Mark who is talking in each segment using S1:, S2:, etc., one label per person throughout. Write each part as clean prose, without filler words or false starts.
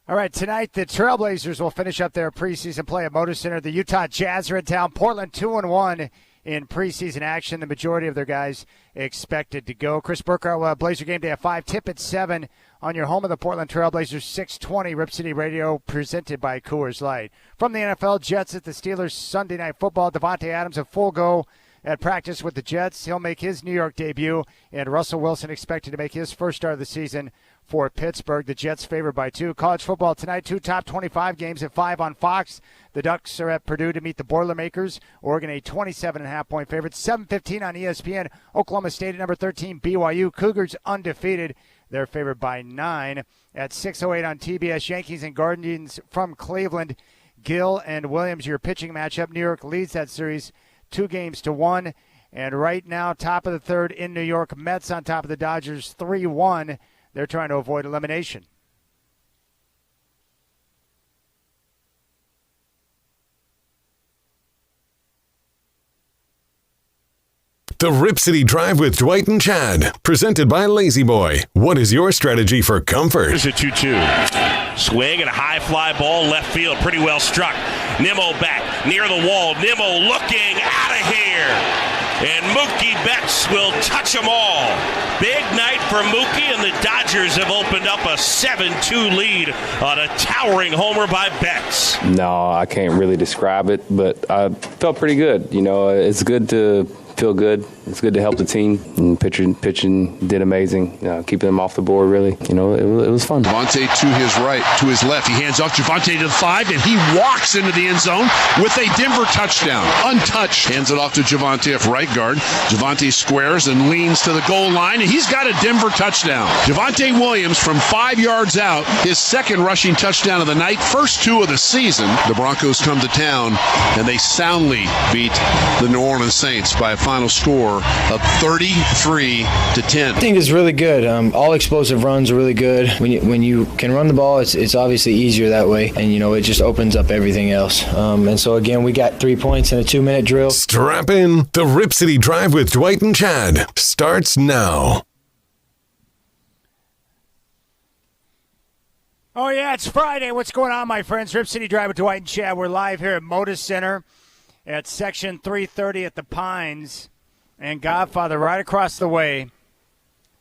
S1: All right, tonight the Trailblazers will finish up their preseason play at Motor Center. The Utah Jazz are in town. Portland 2-1 in preseason action. The majority of their guys expected to go. Chris Burkhardt will have Blazer Game Day at 5. Tip at 7 on your home of the Portland Trailblazers, 620 Rip City Radio, presented by Coors Light. From the NFL, Jets at the Steelers Sunday Night Football. Devontae Adams a full go at practice with the Jets. He'll make his New York debut, and Russell Wilson expected to make his first start of the season for Pittsburgh. The Jets favored by 2. College football tonight, 2 top 25 games at 5 on Fox. The Ducks are at Purdue to meet the Boilermakers. Oregon a 27.5-point favorite. 7:15 on ESPN. Oklahoma State at number 13, BYU. Cougars undefeated. They're favored by 9. At 6:08 on TBS, Yankees and Guardians from Cleveland. Gill and Williams, your pitching matchup. New York leads that series 2-1. And right now, top of the third in New York, Mets on top of the Dodgers 3-1. They're trying to avoid elimination.
S2: The Rip City Drive with Dwight and Chad, presented by Lazy Boy. What is your strategy for comfort?
S3: Here's a 2-2. Swing and a high fly ball left field, pretty well struck. Nimmo back near the wall. Nimmo looking out of here. And Mookie Betts will touch them all. Big night for Mookie, and the Dodgers have opened up a 7-2 lead on a towering homer by Betts.
S4: No, I can't really describe it, but I felt pretty good. You know, it's good to feel good. It's good to help the team. And pitching did amazing. Keeping them off the board, really. You know, it was fun.
S5: Javonte to his right, to his left. He hands off Javonte to the 5, and he walks into the end zone with a Denver touchdown. Untouched. Hands it off to Javonte at right guard. Javonte squares and leans to the goal line, and he's got a Denver touchdown. Javonte Williams from 5 yards out, his second rushing touchdown of the night, first 2 of the season. The Broncos come to town, and they soundly beat the New Orleans Saints by a final score of 33-10.
S6: I think it's really good. All explosive runs are really good. When you can run the ball, it's obviously easier that way, and you know it just opens up everything else. And so again, we got 3 points in a 2-minute drill.
S2: Strap in. The Rip City Drive with Dwight and Chad starts now.
S1: Oh yeah, it's Friday. What's going on, my friends? Rip City Drive with Dwight and Chad. We're live here at Motor Center at Section 330 at the Pines. And Godfather, right across the way,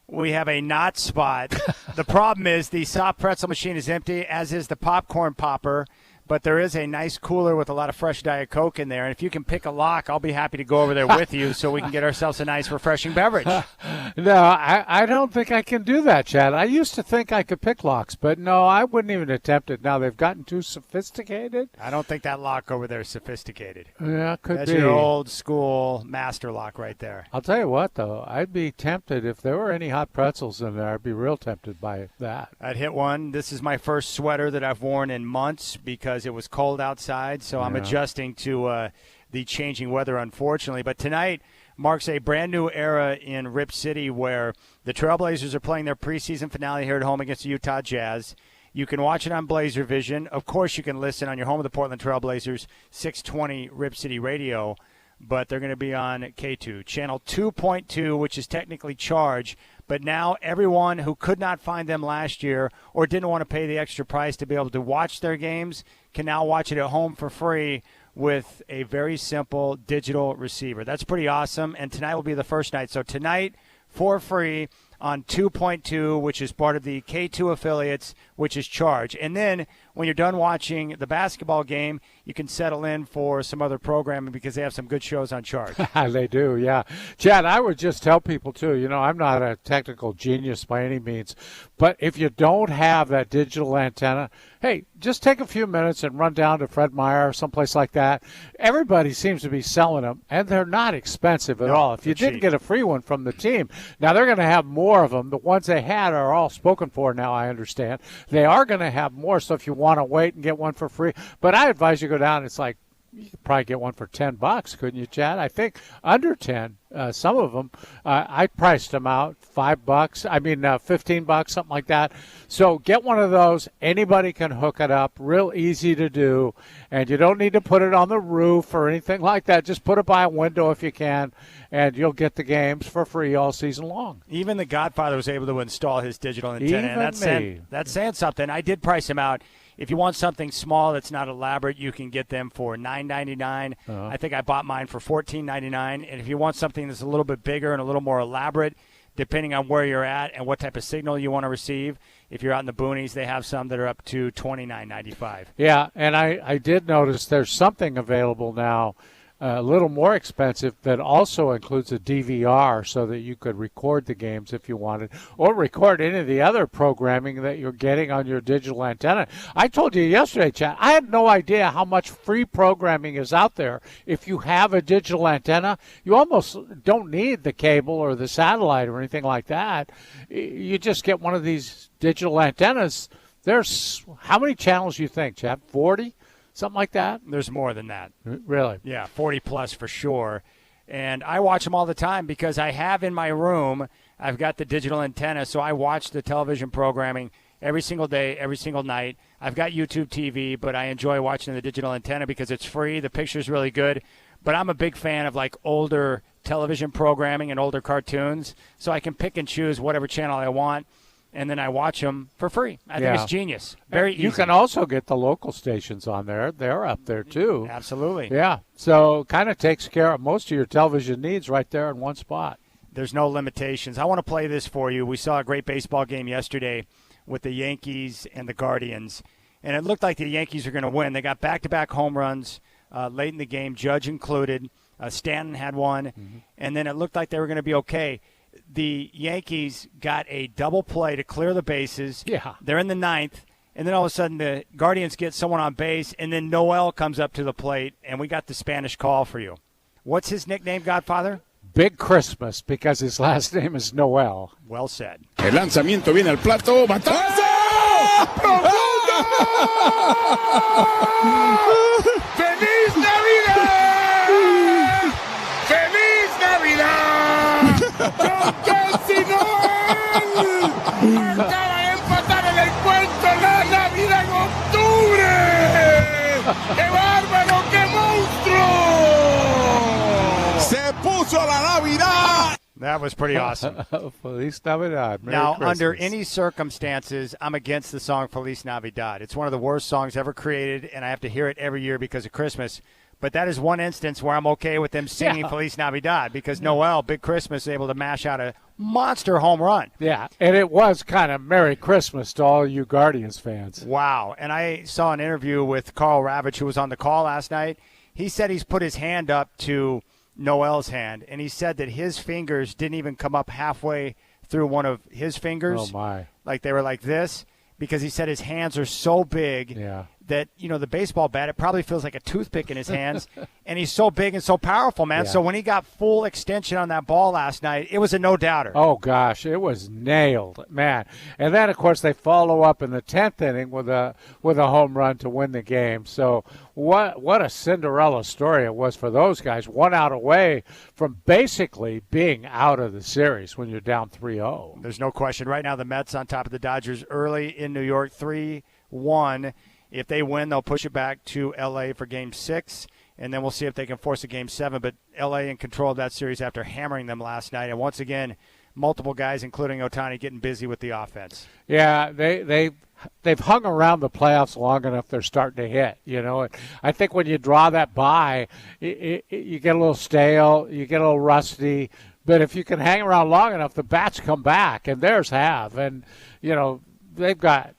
S1: we have a knot spot. The problem is the soft pretzel machine is empty, as is the popcorn popper. But there is a nice cooler with a lot of fresh Diet Coke in there. And if you can pick a lock, I'll be happy to go over there with you so we can get ourselves a nice, refreshing beverage.
S7: No, I don't think I can do that, Chad. I used to think I could pick locks, but no, I wouldn't even attempt it. Now they've gotten too sophisticated.
S1: I don't think that lock over there is sophisticated.
S7: Yeah, could
S1: That's
S7: be.
S1: That's your old school master lock right there.
S7: I'll tell you what, though. I'd be tempted. If there were any hot pretzels in there, I'd be real tempted by that.
S1: I'd hit one. This is my first sweater that I've worn in months because it was cold outside, so I'm adjusting to the changing weather, unfortunately. But tonight marks a brand new era in Rip City where the Trailblazers are playing their preseason finale here at home against the Utah Jazz. You can watch it on Blazer Vision. Of course, you can listen on your home of the Portland Trailblazers, 620 Rip City Radio. But they're going to be on K2, channel 2.2, which is technically charged. But now everyone who could not find them last year or didn't want to pay the extra price to be able to watch their games can now watch it at home for free with a very simple digital receiver. That's pretty awesome, and tonight will be the first night. So tonight, for free on 2.2, which is part of the K2 affiliates, which is charged. And then when you're done watching the basketball game, you can settle in for some other programming because they have some good shows on charge.
S7: They do, yeah. Chad, I would just tell people, too, you know, I'm not a technical genius by any means, but if you don't have that digital antenna, hey, just take a few minutes and run down to Fred Meyer or someplace like that. Everybody seems to be selling them, and they're not expensive at all. If you didn't get a free one from the team, now they're going to have more of them. The ones they had are all spoken for now, I understand. They are going to have more, so if you want to wait and get one for free. But I advise you go down. It's like you could probably get one for $10, couldn't you, Chad? I think under 10. Some of them, I priced them out $5. I mean, $15, something like that. So get one of those. Anybody can hook it up. Real easy to do, and you don't need to put it on the roof or anything like that. Just put it by a window if you can, and you'll get the games for free all season long.
S1: Even the Godfather was able to install his digital antenna.
S7: Even
S1: that's saying something. I did price him out. If you want something small that's not elaborate, you can get them for $9.99. I think I bought mine for $14.99. And if you want something that's a little bit bigger and a little more elaborate, depending on where you're at and what type of signal you want to receive, if you're out in the boonies, they have some that are up to $29.95.
S7: Yeah, and I did notice there's something available now, a little more expensive, that also includes a DVR so that you could record the games if you wanted, or record any of the other programming that you're getting on your digital antenna. I told you yesterday, Chad, I had no idea how much free programming is out there. If you have a digital antenna, you almost don't need the cable or the satellite or anything like that. You just get one of these digital antennas. There's how many channels you think, Chad? 40? Something like that?
S1: There's more than that.
S7: Really?
S1: Yeah, 40 plus for sure. And I watch them all the time because I have in my room, I've got the digital antenna, so I watch the television programming every single day, every single night. I've got YouTube TV, but I enjoy watching the digital antenna because it's free. The picture's really good. But I'm a big fan of like older television programming and older cartoons, so I can pick and choose whatever channel I want. And then I watch them for free. I think it's genius. Very easy.
S7: You can also get the local stations on there. They're up there, too.
S1: Absolutely.
S7: Yeah. So kind of takes care of most of your television needs right there in one spot.
S1: There's no limitations. I want to play this for you. We saw a great baseball game yesterday with the Yankees and the Guardians, and it looked like the Yankees were going to win. They got back-to-back home runs late in the game, Judge included. Stanton had one, and then it looked like they were going to be okay. The Yankees got a double play to clear the bases.
S7: Yeah.
S1: They're in the ninth, and then all of a sudden the Guardians get someone on base, and then Noel comes up to the plate, and we got the Spanish call for you. What's his nickname, Godfather?
S7: Big Christmas, because his last name is Noel.
S1: Well said.
S8: El lanzamiento viene al plato. ¡Batazo! ¡Feliz Navidad! ¡Feliz Navidad! ¡John Kelsey Noel! ¡Acaba de empatar el encuentro la Navidad en octubre! ¡Qué bárbaro! ¡Qué monstruo! ¡Se puso la Navidad!
S1: That was pretty awesome.
S7: Feliz Navidad. Merry
S1: Now,
S7: Christmas.
S1: under any circumstances, I'm against the song Feliz Navidad. It's one of the worst songs ever created, and I have to hear it every year because of Christmas. But that is one instance where I'm okay with them singing Feliz Navidad because Noel, Big Christmas, is able to mash out a monster home run.
S7: Yeah, and it was kind of Merry Christmas to all you Guardians fans.
S1: Wow. And I saw an interview with Carl Ravitch, who was on the call last night. He said he's put his hand up to Noel's hand, and he said that his fingers didn't even come up halfway through one of his fingers.
S7: Oh, my.
S1: Like they were like this, because he said his hands are so big that, you know, the baseball bat, it probably feels like a toothpick in his hands, and he's so big and so powerful, man.
S7: Yeah.
S1: So when he got full extension on that ball last night, it was a no-doubter.
S7: Oh, gosh, it was nailed, man. And then, of course, they follow up in the 10th inning with a home run to win the game. So what a Cinderella story it was for those guys, 1 out away from basically being out of the series when you're down 3-0.
S1: There's no question. Right now the Mets on top of the Dodgers early in New York, 3-1. If they win, they'll push it back to L.A. for Game 6, and then we'll see if they can force a Game 7. But L.A. in control of that series after hammering them last night. And once again, multiple guys, including Ohtani, getting busy with the offense.
S7: Yeah, they've hung around the playoffs long enough. They're starting to hit. You know, I think when you draw that bye, you get a little stale, you get a little rusty. But if you can hang around long enough, the bats come back, and theirs have. And you know, they got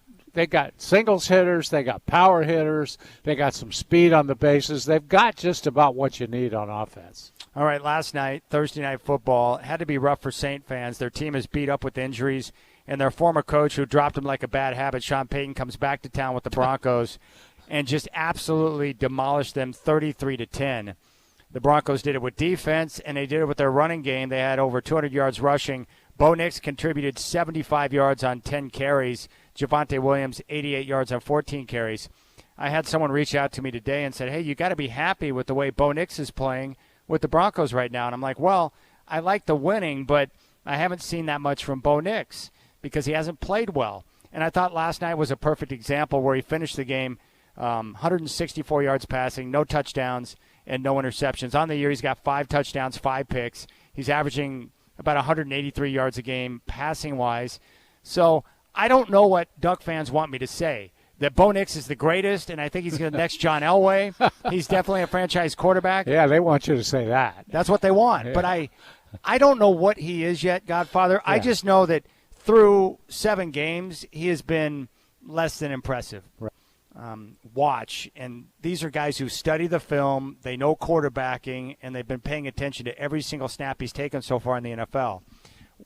S7: singles hitters, they got power hitters, they got some speed on the bases. They've got just about what you need on offense.
S1: All right, last night, Thursday Night Football, had to be rough for Saint fans. Their team is beat up with injuries, and their former coach, who dropped them like a bad habit, Sean Payton, comes back to town with the Broncos and just absolutely demolished them 33-10. The Broncos did it with defense, and they did it with their running game. They had over 200 yards rushing. Bo Nix contributed 75 yards on 10 carries. Javonte Williams, 88 yards on 14 carries. I had someone reach out to me today and said, hey, you got to be happy with the way Bo Nix is playing with the Broncos right now. And I'm like, well, I like the winning, but I haven't seen that much from Bo Nix because he hasn't played well. And I thought last night was a perfect example where he finished the game 164 yards passing, no touchdowns, and no interceptions. On the year, he's got 5 touchdowns, 5 picks. He's averaging about 183 yards a game passing-wise. So I don't know what Duck fans want me to say. That Bo Nix is the greatest, and I think he's the next John Elway. He's definitely a franchise quarterback.
S7: Yeah, they want you to say that.
S1: That's what they want. Yeah. But I don't know what he is yet, Godfather. Yeah. I just know that through 7 games, he has been less than impressive. Right. Watch, and these are guys who study the film, they know quarterbacking, and they've been paying attention to every single snap he's taken so far in the NFL.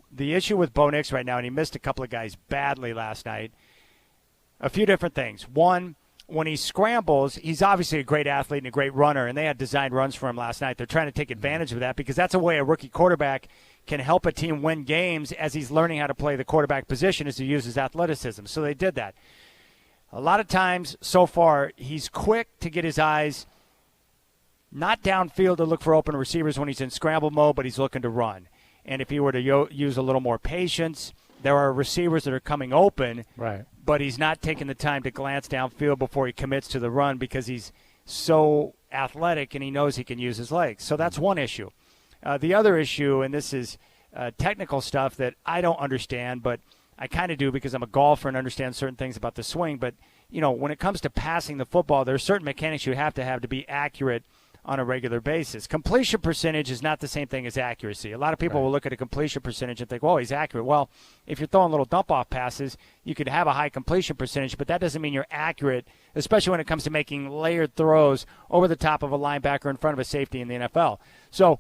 S1: The issue with Bo Nix right now, and he missed a couple of guys badly last night, a few different things. One, when he scrambles, he's obviously a great athlete and a great runner, and they had designed runs for him last night. They're trying to take advantage of that because that's a way a rookie quarterback can help a team win games as he's learning how to play the quarterback position as he uses athleticism. So they did that. A lot of times so far, he's quick to get his eyes not downfield to look for open receivers when he's in scramble mode, but he's looking to run. And if he were to use a little more patience, there are receivers that are coming open,
S7: right,
S1: but he's not taking the time to glance downfield before he commits to the run because he's so athletic and he knows he can use his legs. So that's one issue. The other issue, and this is technical stuff that I don't understand, but I kind of do because I'm a golfer and understand certain things about the swing. But, when it comes to passing the football, there are certain mechanics you have to be accurate on a regular basis. Completion percentage is not the same thing as accuracy. A lot of people will look at a completion percentage and think, well, he's accurate. Well, if you're throwing little dump-off passes, you could have a high completion percentage, but that doesn't mean you're accurate, especially when it comes to making layered throws over the top of a linebacker in front of a safety in the NFL. So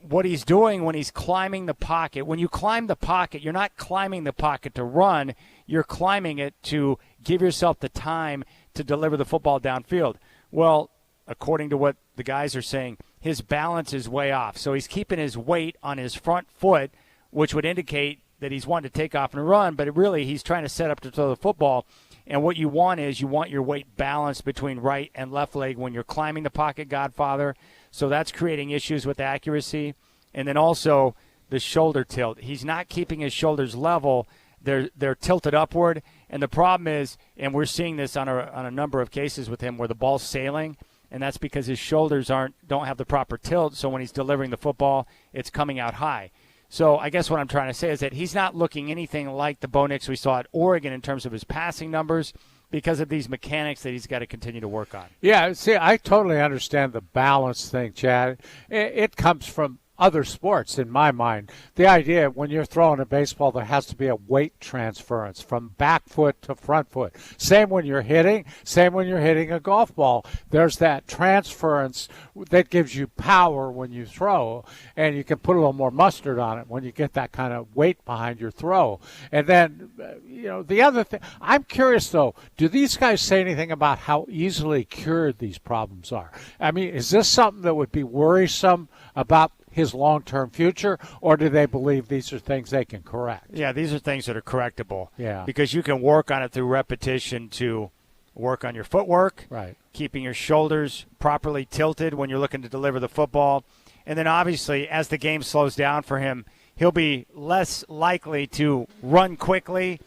S1: what he's doing when he's climbing the pocket, when you climb the pocket, you're not climbing the pocket to run. You're climbing it to give yourself the time to deliver the football downfield. Well, according to what the guys are saying, his balance is way off. So he's keeping his weight on his front foot, which would indicate that he's wanting to take off and run, but really he's trying to set up to throw the football. And what you want is you want your weight balanced between right and left leg when you're climbing the pocket, Godfather. So that's creating issues with accuracy. And then also the shoulder tilt. He's not keeping his shoulders level. They're tilted upward. And the problem is, and we're seeing this on a number of cases with him where the ball's sailing, and that's because his shoulders don't have the proper tilt, so when he's delivering the football, it's coming out high. So I guess what I'm trying to say is that he's not looking anything like the Bo Nix we saw at Oregon in terms of his passing numbers because of these mechanics that he's got to continue to work on.
S7: Yeah, see, I totally understand the balance thing, Chad. It comes from other sports in my mind. The idea when you're throwing a baseball, there has to be a weight transference from back foot to front foot. Same when you're hitting a golf ball. There's that transference that gives you power when you throw, and you can put a little more mustard on it when you get that kind of weight behind your throw. And then, the other thing, I'm curious though, do these guys say anything about how easily cured these problems are? I mean, is this something that would be worrisome about his long-term future, or do they believe these are things they can correct?
S1: Yeah, these are things that are correctable.
S7: Yeah.
S1: Because you can work on it through repetition to work on your footwork,
S7: right,
S1: keeping your shoulders properly tilted when you're looking to deliver the football. And then obviously, as the game slows down for him, he'll be less likely to run quickly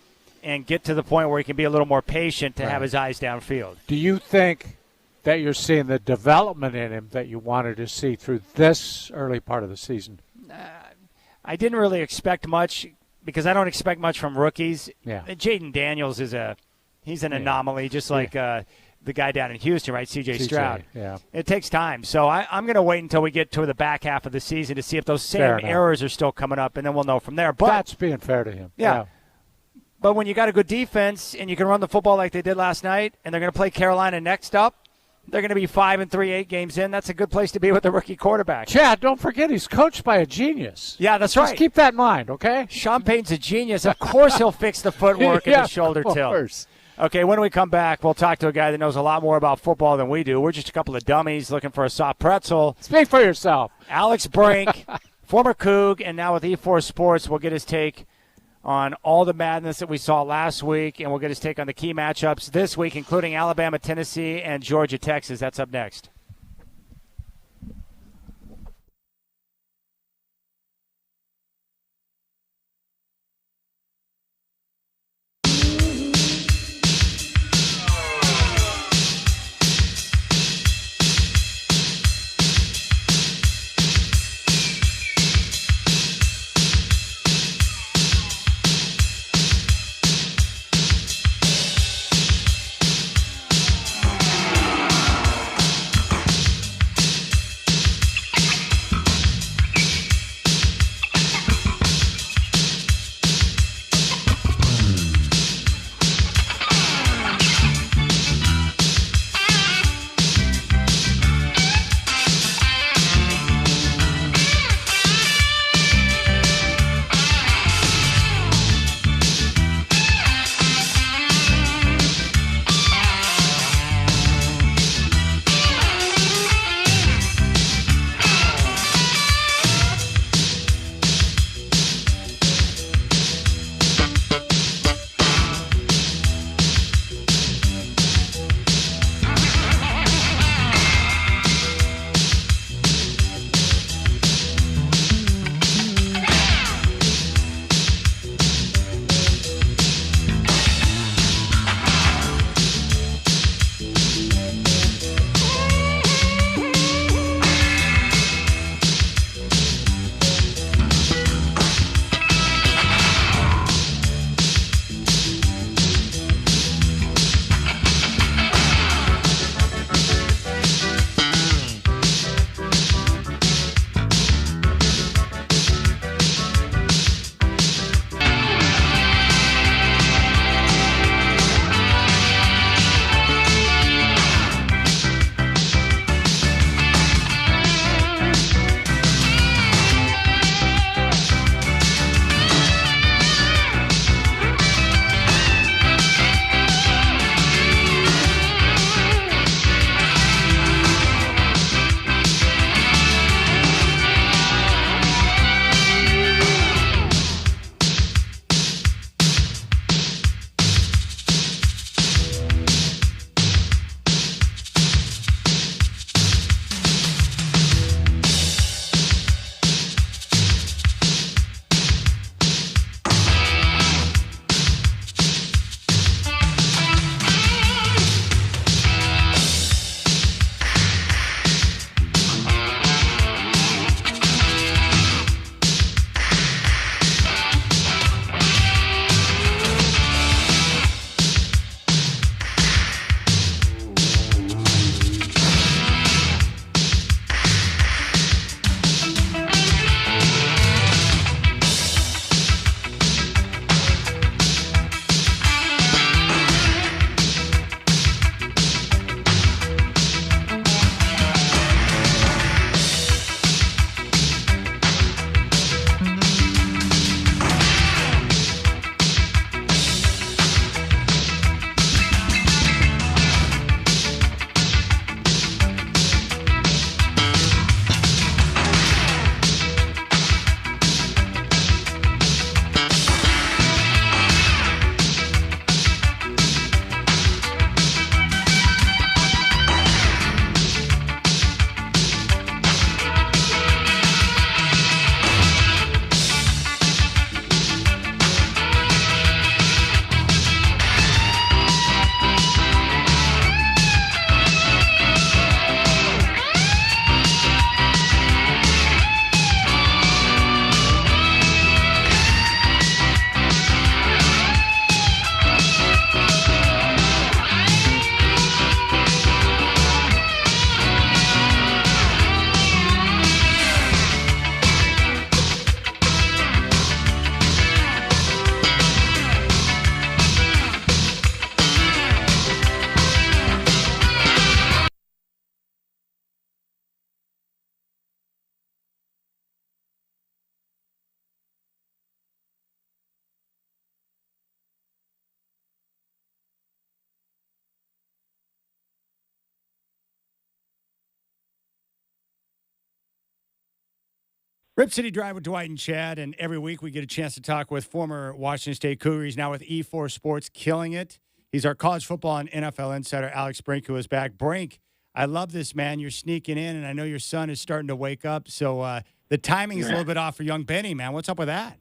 S1: and get to the point where he can be a little more patient to have his eyes downfield.
S7: Do you think that you're seeing the development in him that you wanted to see through this early part of the season?
S1: I didn't really expect much because I don't expect much from rookies.
S7: Yeah.
S1: Jaden Daniels he's an anomaly, just like the guy down in Houston, right, C.J. Stroud.
S7: Yeah.
S1: It takes time. So I'm going to wait until we get to the back half of the season to see if those same errors are still coming up, and then we'll know from there. But
S7: that's being fair to him.
S1: Yeah. But when you got a good defense and you can run the football like they did last night, and they're going to play Carolina next up, they're going to be 5-3, 8 games in. That's a good place to be with a rookie quarterback.
S7: Chad, don't forget he's coached by a genius.
S1: Yeah, that's right.
S7: Just keep that in mind, okay?
S1: Sean Payton's a genius. Of course he'll fix the footwork and the shoulder tilt. Okay, when we come back, we'll talk to a guy that knows a lot more about football than we do. We're just a couple of dummies looking for a soft pretzel.
S7: Speak for yourself.
S1: Alex Brink, former Coug, and now with E4 Sports, we'll get his take on all the madness that we saw last week, and we'll get his take on the key matchups this week, including Alabama, Tennessee, and Georgia, Texas. That's up next. Rip City Drive with Dwight and Chad, and every week we get a chance to talk with former Washington State Cougar. He's now with E4 Sports, killing it. He's our college football and NFL insider, Alex Brink, who is back. Brink, I love this, man. You're sneaking in, and I know your son is starting to wake up, so the timing is a little bit off for young Benny, man. What's up with that?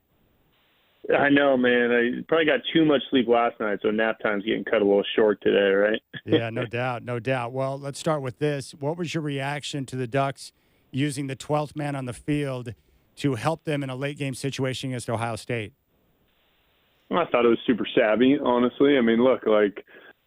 S9: I know, man. I probably got too much sleep last night, so nap time's getting cut a little short today, right?
S1: Yeah, no doubt, no doubt. Well, let's start with this. What was your reaction to the Ducks using the 12th man on the field to help them in a late-game situation against Ohio State?
S9: Well, I thought it was super savvy, honestly. I mean, look,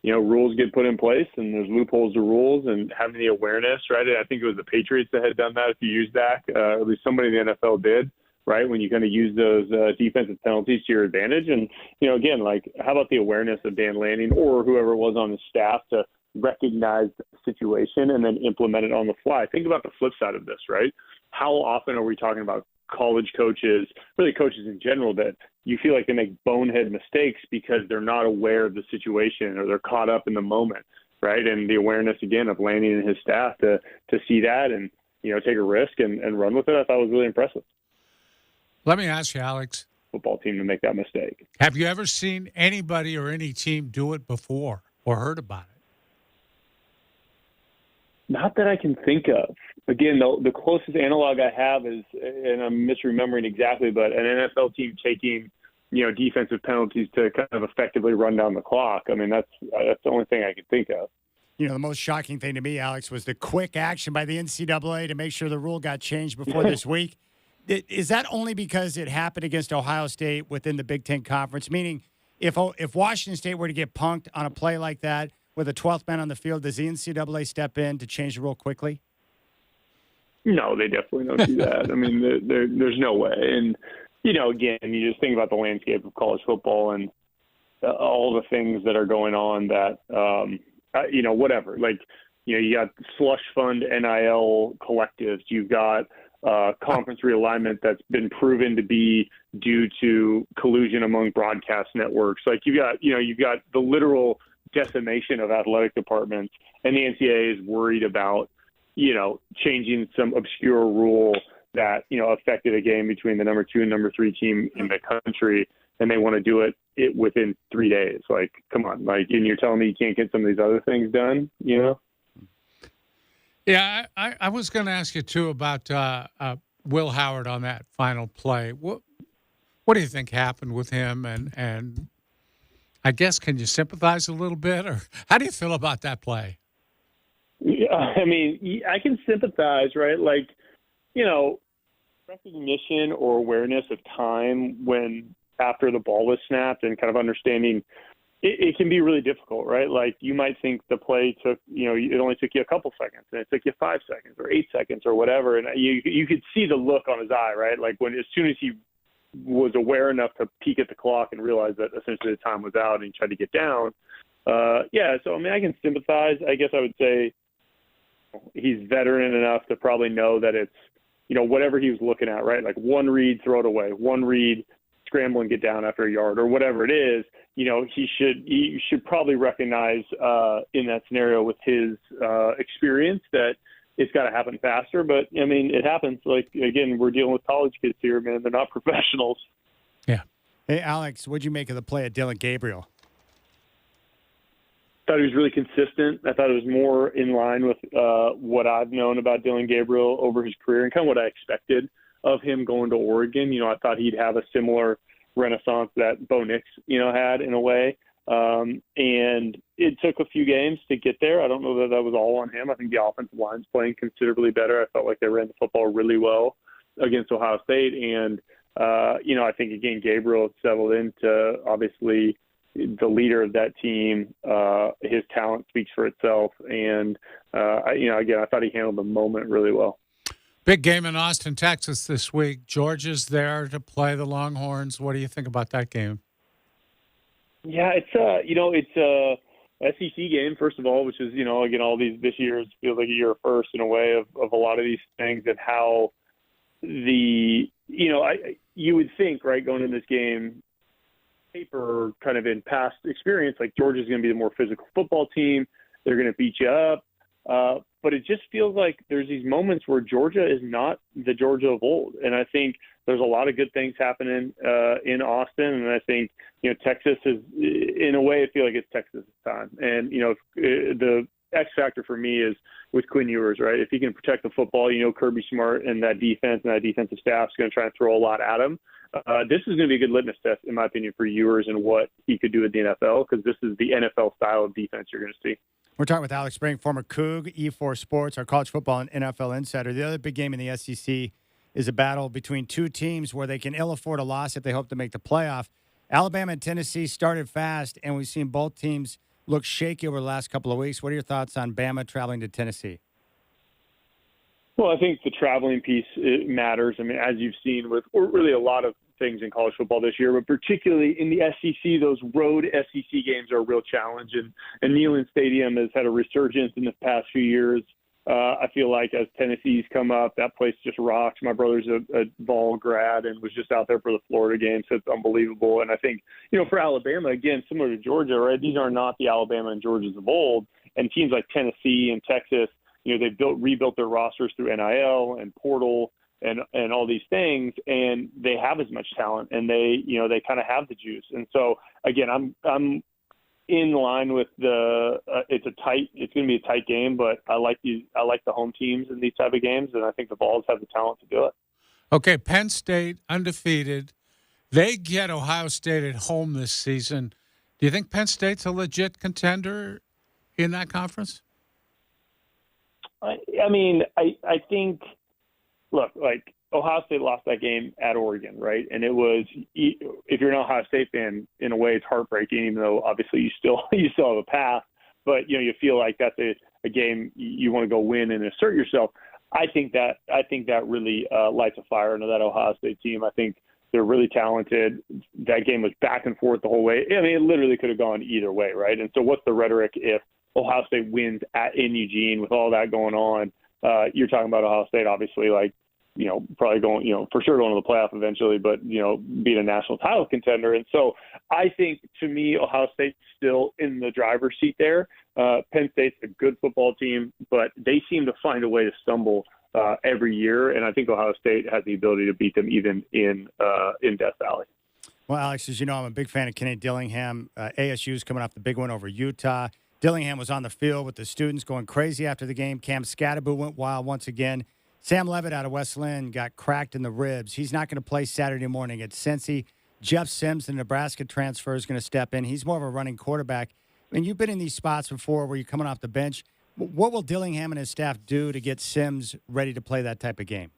S9: rules get put in place, and there's loopholes to rules, and having the awareness, right? I think it was the Patriots that had done that a few years back. At least somebody in the NFL did, right? When you kind of use those defensive penalties to your advantage. And, again, how about the awareness of Dan Lanning or whoever was on his staff to recognize the situation and then implement it on the fly? Think about the flip side of this, right? How often are we talking about college coaches, really coaches in general, that you feel like they make bonehead mistakes because they're not aware of the situation or they're caught up in the moment, right? And the awareness, again, of Lanning and his staff to see that and, take a risk and run with it, I thought was really impressive.
S7: Let me ask you, Alex.
S9: Football team to make that mistake.
S7: Have you ever seen anybody or any team do it before or heard about it?
S9: Not that I can think of. Again, the closest analog I have is, and I'm misremembering exactly, but an NFL team taking, defensive penalties to kind of effectively run down the clock. I mean, that's the only thing I can think of.
S1: The most shocking thing to me, Alex, was the quick action by the NCAA to make sure the rule got changed before this week. Is that only because it happened against Ohio State within the Big Ten Conference? Meaning, if Washington State were to get punked on a play like that with a 12th man on the field, does the NCAA step in to change the rule quickly?
S9: No, they definitely don't do that. I mean, there's no way. And, again, you just think about the landscape of college football and all the things that are going on that, whatever. You got slush fund NIL collectives. You've got conference realignment that's been proven to be due to collusion among broadcast networks. You've got the literal decimation of athletic departments, and the NCAA is worried about, changing some obscure rule that, affected a game between the number 2 and number 3 team in the country, and they want to do it within 3 days. Come on, and you're telling me you can't get some of these other things done,
S7: Yeah, I was going to ask you, too, about Will Howard on that final play. What do you think happened with him? And I guess, can you sympathize a little bit? Or how do you feel about that play?
S9: Yeah, I mean, I can sympathize, right? Recognition or awareness of time when after the ball was snapped and kind of understanding it can be really difficult, right? You might think the play took, it only took you a couple seconds, and it took you 5 seconds or 8 seconds or whatever. And you could see the look on his eye, right? As soon as he was aware enough to peek at the clock and realize that essentially the time was out and he tried to get down. So, I mean, I can sympathize. I guess I would say he's veteran enough to probably know that it's, whatever he was looking at, right? One read, throw it away. One read, scramble and get down after a yard or whatever it is. He should probably recognize in that scenario with his experience that it's got to happen faster. But, I mean, it happens. Again, we're dealing with college kids here, man. They're not professionals.
S7: Yeah.
S1: Hey, Alex, what'd you make of the play of Dylan Gabriel?
S9: I thought he was really consistent. I thought it was more in line with what I've known about Dylan Gabriel over his career and kind of what I expected of him going to Oregon. I thought he'd have a similar renaissance that Bo Nix, had in a way. And it took a few games to get there. I don't know that was all on him. I think the offensive line's playing considerably better. I felt like they ran the football really well against Ohio State. And, I think, again, Gabriel settled into obviously the leader of that team. His talent speaks for itself. And, again, I thought he handled the moment really well.
S7: Big game in Austin, Texas this week. Georgia's there to play the Longhorns. What do you think about that game?
S9: Yeah, it's a SEC game, first of all, which is, again, this year feels like a year first in a way of a lot of these things and how you would think, right, going into this game, paper kind of in past experience, Georgia's going to be the more physical football team. They're going to beat you up. But it just feels like there's these moments where Georgia is not the Georgia of old. And I think there's a lot of good things happening in Austin. And I think, Texas is, in a way, I feel like it's Texas' time. And, the X factor for me is with Quinn Ewers, right? If he can protect the football, Kirby Smart and that defense and that defensive staff is going to try and throw a lot at him. This is going to be a good litmus test, in my opinion, for Ewers and what he could do at the NFL, because this is the NFL style of defense you're going to see.
S1: We're talking with Alex Spring, former Coug, E4 Sports, our college football and NFL insider. The other big game in the SEC is a battle between two teams where they can ill afford a loss if they hope to make the playoff. Alabama and Tennessee started fast, and we've seen both teams look shaky over the last couple of weeks. What are your thoughts on Bama traveling to Tennessee?
S9: Well, I think the traveling piece matters. I mean, as you've seen with really a lot of things in college football this year, but particularly in the SEC, those road SEC games are a real challenge. And Neyland Stadium has had a resurgence in the past few years. I feel like as Tennessee's come up, that place just rocks. My brother's a Vol grad and was just out there for the Florida game, so it's unbelievable. And I think, for Alabama, again, similar to Georgia, right, these are not the Alabama and Georgias of old. And teams like Tennessee and Texas, they've rebuilt their rosters through NIL and portal and all these things, and they have as much talent, and they kind of have the juice. And so, again, I'm in line with it's going to be a tight game, but I like the home teams in these type of games, and I think the Vols have the talent to do it.
S7: Okay, Penn State undefeated. They get Ohio State at home this season. Do you think Penn State's a legit contender in that conference?
S9: I mean, I think, look, like Ohio State lost that game at Oregon, right? And it was, if you're an Ohio State fan, in a way it's heartbreaking, even though obviously you still have a path, but you feel like that's a game you want to go win and assert yourself. I think that really lights a fire into that Ohio State team. I think they're really talented. That game was back and forth the whole way. I mean, it literally could have gone either way, right? And so what's the rhetoric if Ohio State wins in Eugene with all that going on? You're talking about Ohio State, obviously, like, probably going, for sure going to the playoff eventually, but, being a national title contender. And so I think, to me, Ohio State's still in the driver's seat there. Penn State's a good football team, but they seem to find a way to stumble every year. And I think Ohio State has the ability to beat them even in Death Valley.
S1: Well, Alex, as you know, I'm a big fan of Kenny Dillingham. ASU's coming off the big win over Utah. Dillingham was on the field with the students going crazy after the game. Cam Scatterbo went wild once again. Sam Levitt out of West Lynn got cracked in the ribs. He's not going to play Saturday morning at Cincy. Jeff Sims, the Nebraska transfer, is going to step in. He's more of a running quarterback. I mean, you've been in these spots before where you're coming off the bench. What will Dillingham and his staff do to get Sims ready to play that type of game?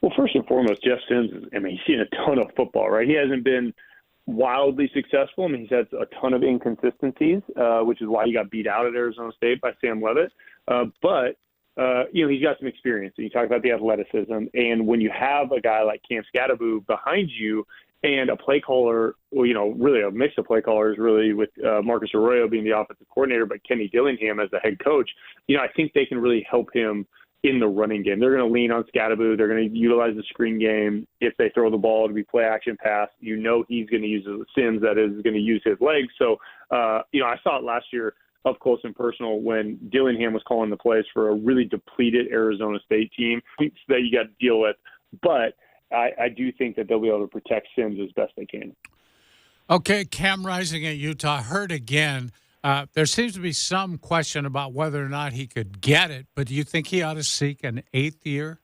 S9: Well, first and foremost, Jeff Sims, he's seen a ton of football, right? He hasn't been wildly successful. I mean, he's had a ton of inconsistencies, which is why he got beat out at Arizona State by Sam Levitt. But he's got some experience. And you talk about the athleticism. And when you have a guy like Cam Scatterbo behind you and a play caller, really a mix of play callers, really, with Marcus Arroyo being the offensive coordinator, but Kenny Dillingham as the head coach, I think they can really help him in the running game. They're going to lean on Scatterbo. They're going to utilize the screen game. If they throw the ball to be play action pass, he's going to use Sims, that is going to use his legs. So, I saw it last year up close and personal when Dillingham was calling the plays for a really depleted Arizona State team that you got to deal with. But I do think that they'll be able to protect Sims as best they can.
S7: Okay, Cam Rising at Utah hurt again. There seems to be some question about whether or not he could get it, but do you think he ought to seek an 8th year?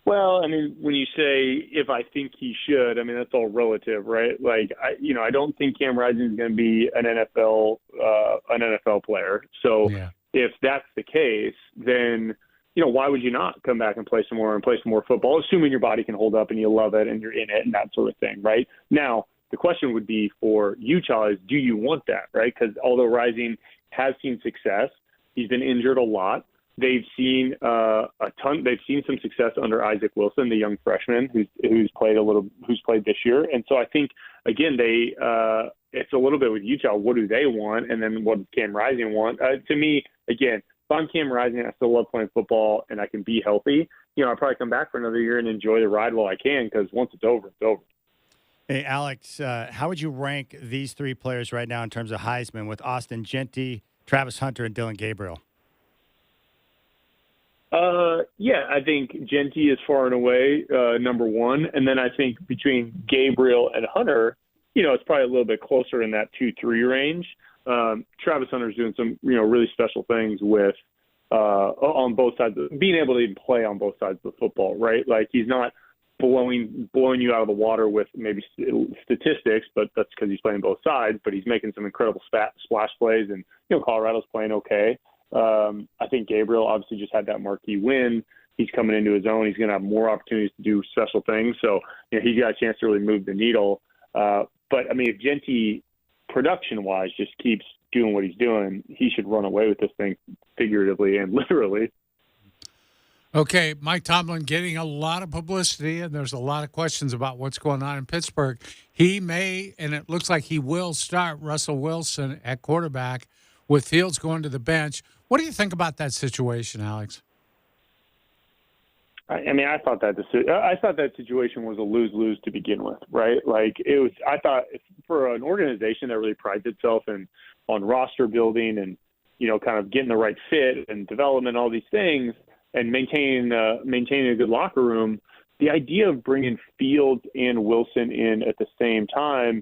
S9: Well, when you say if I think he should, that's all relative, right? Like, I don't think Cam Rising is going to be an NFL player. So if that's the case, then why would you not come back and play some more football, assuming your body can hold up and you love it and you're in it and that sort of thing, right? Now, the question would be for Utah is, do you want that, right? Because although Rising has seen success, he's been injured a lot. They've seen a ton. They've seen some success under Isaac Wilson, the young freshman who's played this year. And so I think again, it's a little bit with Utah. What do they want, and then what does Cam Rising want? To me, again, if I'm Cam Rising, I still love playing football and I can be healthy. I'll probably come back for another year and enjoy the ride while I can, because once it's over, it's over.
S1: Hey, Alex, how would you rank these three players right now in terms of Heisman, with Austin Genty, Travis Hunter and Dylan Gabriel?
S9: Yeah, I think Genty is far and away number one. And then I think between Gabriel and Hunter, it's probably a little bit closer in that 2-3 range. Travis Hunter's doing some, really special things with on both sides, being able to even play on both sides of the football, right? Like he's not blowing you out of the water with maybe statistics, but that's because he's playing both sides. But he's making some incredible splash plays, and Colorado's playing okay. I think Gabriel obviously just had that marquee win. He's coming into his own. He's going to have more opportunities to do special things. So he got a chance to really move the needle. But I mean, if Genty production-wise just keeps doing what he's doing, he should run away with this thing figuratively and literally.
S7: Okay, Mike Tomlin getting a lot of publicity, and there's a lot of questions about what's going on in Pittsburgh. He may, and it looks like he will, start Russell Wilson at quarterback with Fields going to the bench. What do you think about that situation, Alex?
S9: I mean, I thought that situation was a lose-lose to begin with, right? Like it was. I thought for an organization that really prides itself on roster building and kind of getting the right fit and development, all these things, and maintaining a good locker room, the idea of bringing Fields and Wilson in at the same time,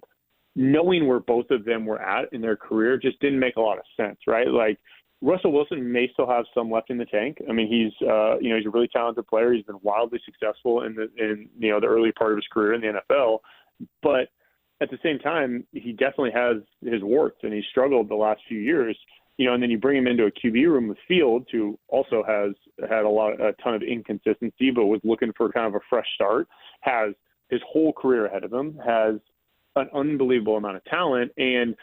S9: knowing where both of them were at in their career, just didn't make a lot of sense, right? Like Russell Wilson may still have some left in the tank. I mean, he's he's a really talented player. He's been wildly successful in the early part of his career in the NFL, but at the same time, he definitely has his warts, and he's struggled the last few years. And then you bring him into a QB room with Fields, who also has had a ton of inconsistency, but was looking for kind of a fresh start, has his whole career ahead of him, has an unbelievable amount of talent. And,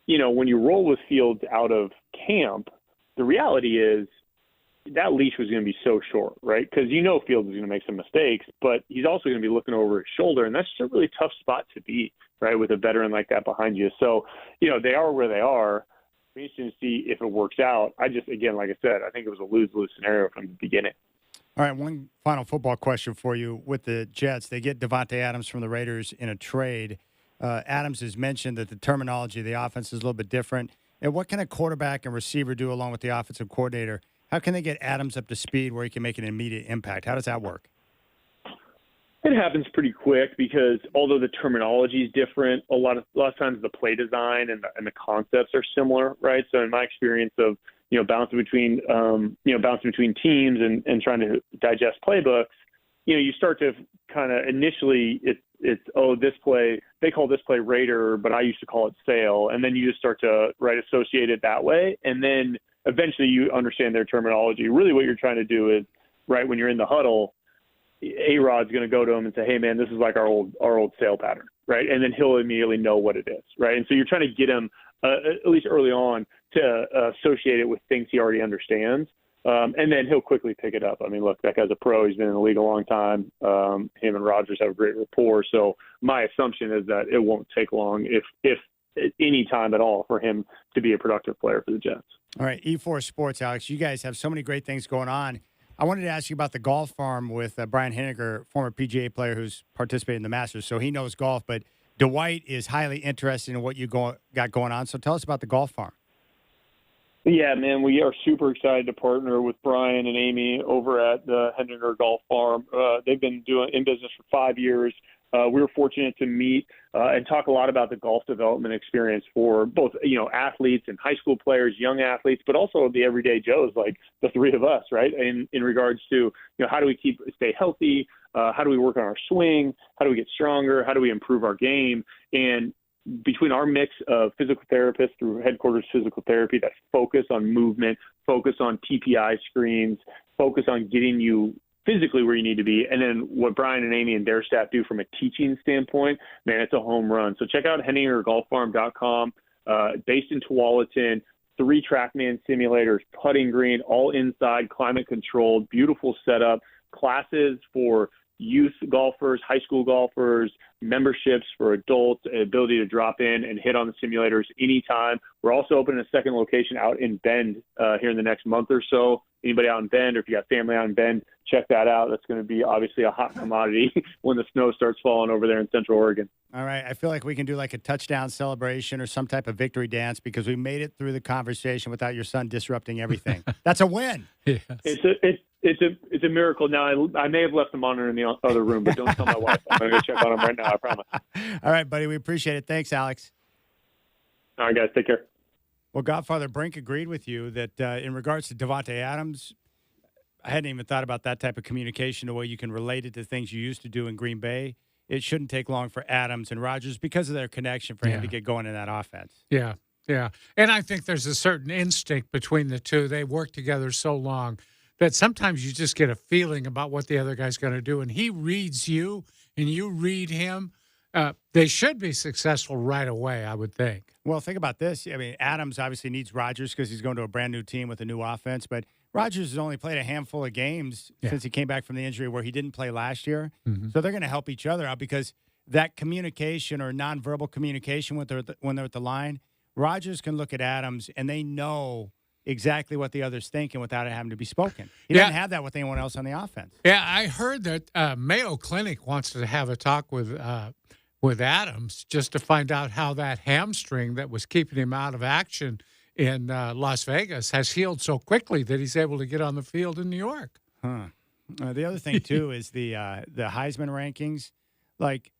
S9: when you roll with Fields out of camp, the reality is that leash was going to be so short, right? Because Fields is going to make some mistakes, but he's also going to be looking over his shoulder, and that's just a really tough spot to be, right, with a veteran like that behind you. So, they are where they are. Interesting to see if it works out. Again, like I said, I think it was a lose-lose scenario from the beginning.
S1: All right, one final football question for you. With the Jets, they get Devontae Adams from the Raiders in a trade. Adams has mentioned that the terminology of the offense is a little bit different. And what can a quarterback and receiver do along with the offensive coordinator? How can they get Adams up to speed where he can make an immediate impact? How does that work?
S9: It happens pretty quick because although the terminology is different, a lot of times the play design and the concepts are similar, right? So in my experience of bouncing between teams and trying to digest playbooks, you start to kind of initially it's this play, they call this play Raider, but I used to call it Sale, and then you just start to associate it that way, and then eventually you understand their terminology. Really, what you're trying to do is when you're in the huddle, A-Rod's going to go to him and say, hey, man, this is like our old sale pattern, right? And then he'll immediately know what it is, right? And so you're trying to get him, at least early on, to associate it with things he already understands, and then he'll quickly pick it up. I mean, look, that guy's a pro. He's been in the league a long time. Him and Rodgers have a great rapport. So my assumption is that it won't take long, if any time at all, for him to be a productive player for the Jets.
S1: All right, E4 Sports, Alex, you guys have so many great things going on. I wanted to ask you about the golf farm with Brian Henniger, former PGA player who's participated in the Masters, so he knows golf. But Dwight is highly interested in what you got going on. So tell us about the golf farm.
S9: Yeah, man, we are super excited to partner with Brian and Amy over at the Henniger Golf Farm. They've been in business for 5 years. We were fortunate to meet and talk a lot about the golf development experience for both, athletes and high school players, young athletes, but also the everyday Joes like the three of us, right? In regards to, how do we stay healthy? How do we work on our swing? How do we get stronger? How do we improve our game? And between our mix of physical therapists through Headquarters Physical Therapy that focus on movement, focus on TPI screens, focus on getting you physically where you need to be, and then what Brian and Amy and their staff do from a teaching standpoint, man, it's a home run. So check out HenningerGolfFarm.com. Based in Tualatin, 3 TrackMan simulators, putting green, all inside, climate controlled, beautiful setup, classes for youth golfers, high school golfers, memberships for adults, ability to drop in and hit on the simulators anytime. We're also opening a second location out in Bend here in the next month or so. Anybody out in Bend, or if you got family out in Bend, check that out. That's going to be obviously a hot commodity when the snow starts falling over there in Central Oregon.
S1: All right. I feel like we can do like a touchdown celebration or some type of victory dance because we made it through the conversation without your son disrupting everything. That's a win.
S7: Yes.
S9: It's a miracle. Now, I may have left the monitor in the other room, but don't tell my wife. I'm going to go check on him right now, I promise.
S1: All right, buddy. We appreciate it. Thanks, Alex.
S9: All right, guys. Take care.
S1: Well, Godfather Brink agreed with you that in regards to Davante Adams, I hadn't even thought about that type of communication, the way you can relate it to things you used to do in Green Bay. It shouldn't take long for Adams and Rodgers because of their connection for him to get going in that offense.
S7: Yeah, yeah. And I think there's a certain instinct between the two. They work together so long that sometimes you just get a feeling about what the other guy's going to do. And he reads you and you read him. They should be successful right away, I would think.
S1: Well, think about this. I mean, Adams obviously needs Rodgers because he's going to a brand new team with a new offense. But Rodgers has only played a handful of games since he came back from the injury where he didn't play last year. Mm-hmm. So they're going to help each other out because that communication or nonverbal communication when they're at the line, Rodgers can look at Adams and they know exactly what the other's thinking without it having to be spoken. He doesn't have that with anyone else on the offense.
S7: Yeah, I heard that Mayo Clinic wants to have a talk with Adams just to find out how that hamstring that was keeping him out of action in Las Vegas has healed so quickly that he's able to get on the field in New York.
S1: The other thing, too, is the Heisman rankings. Like,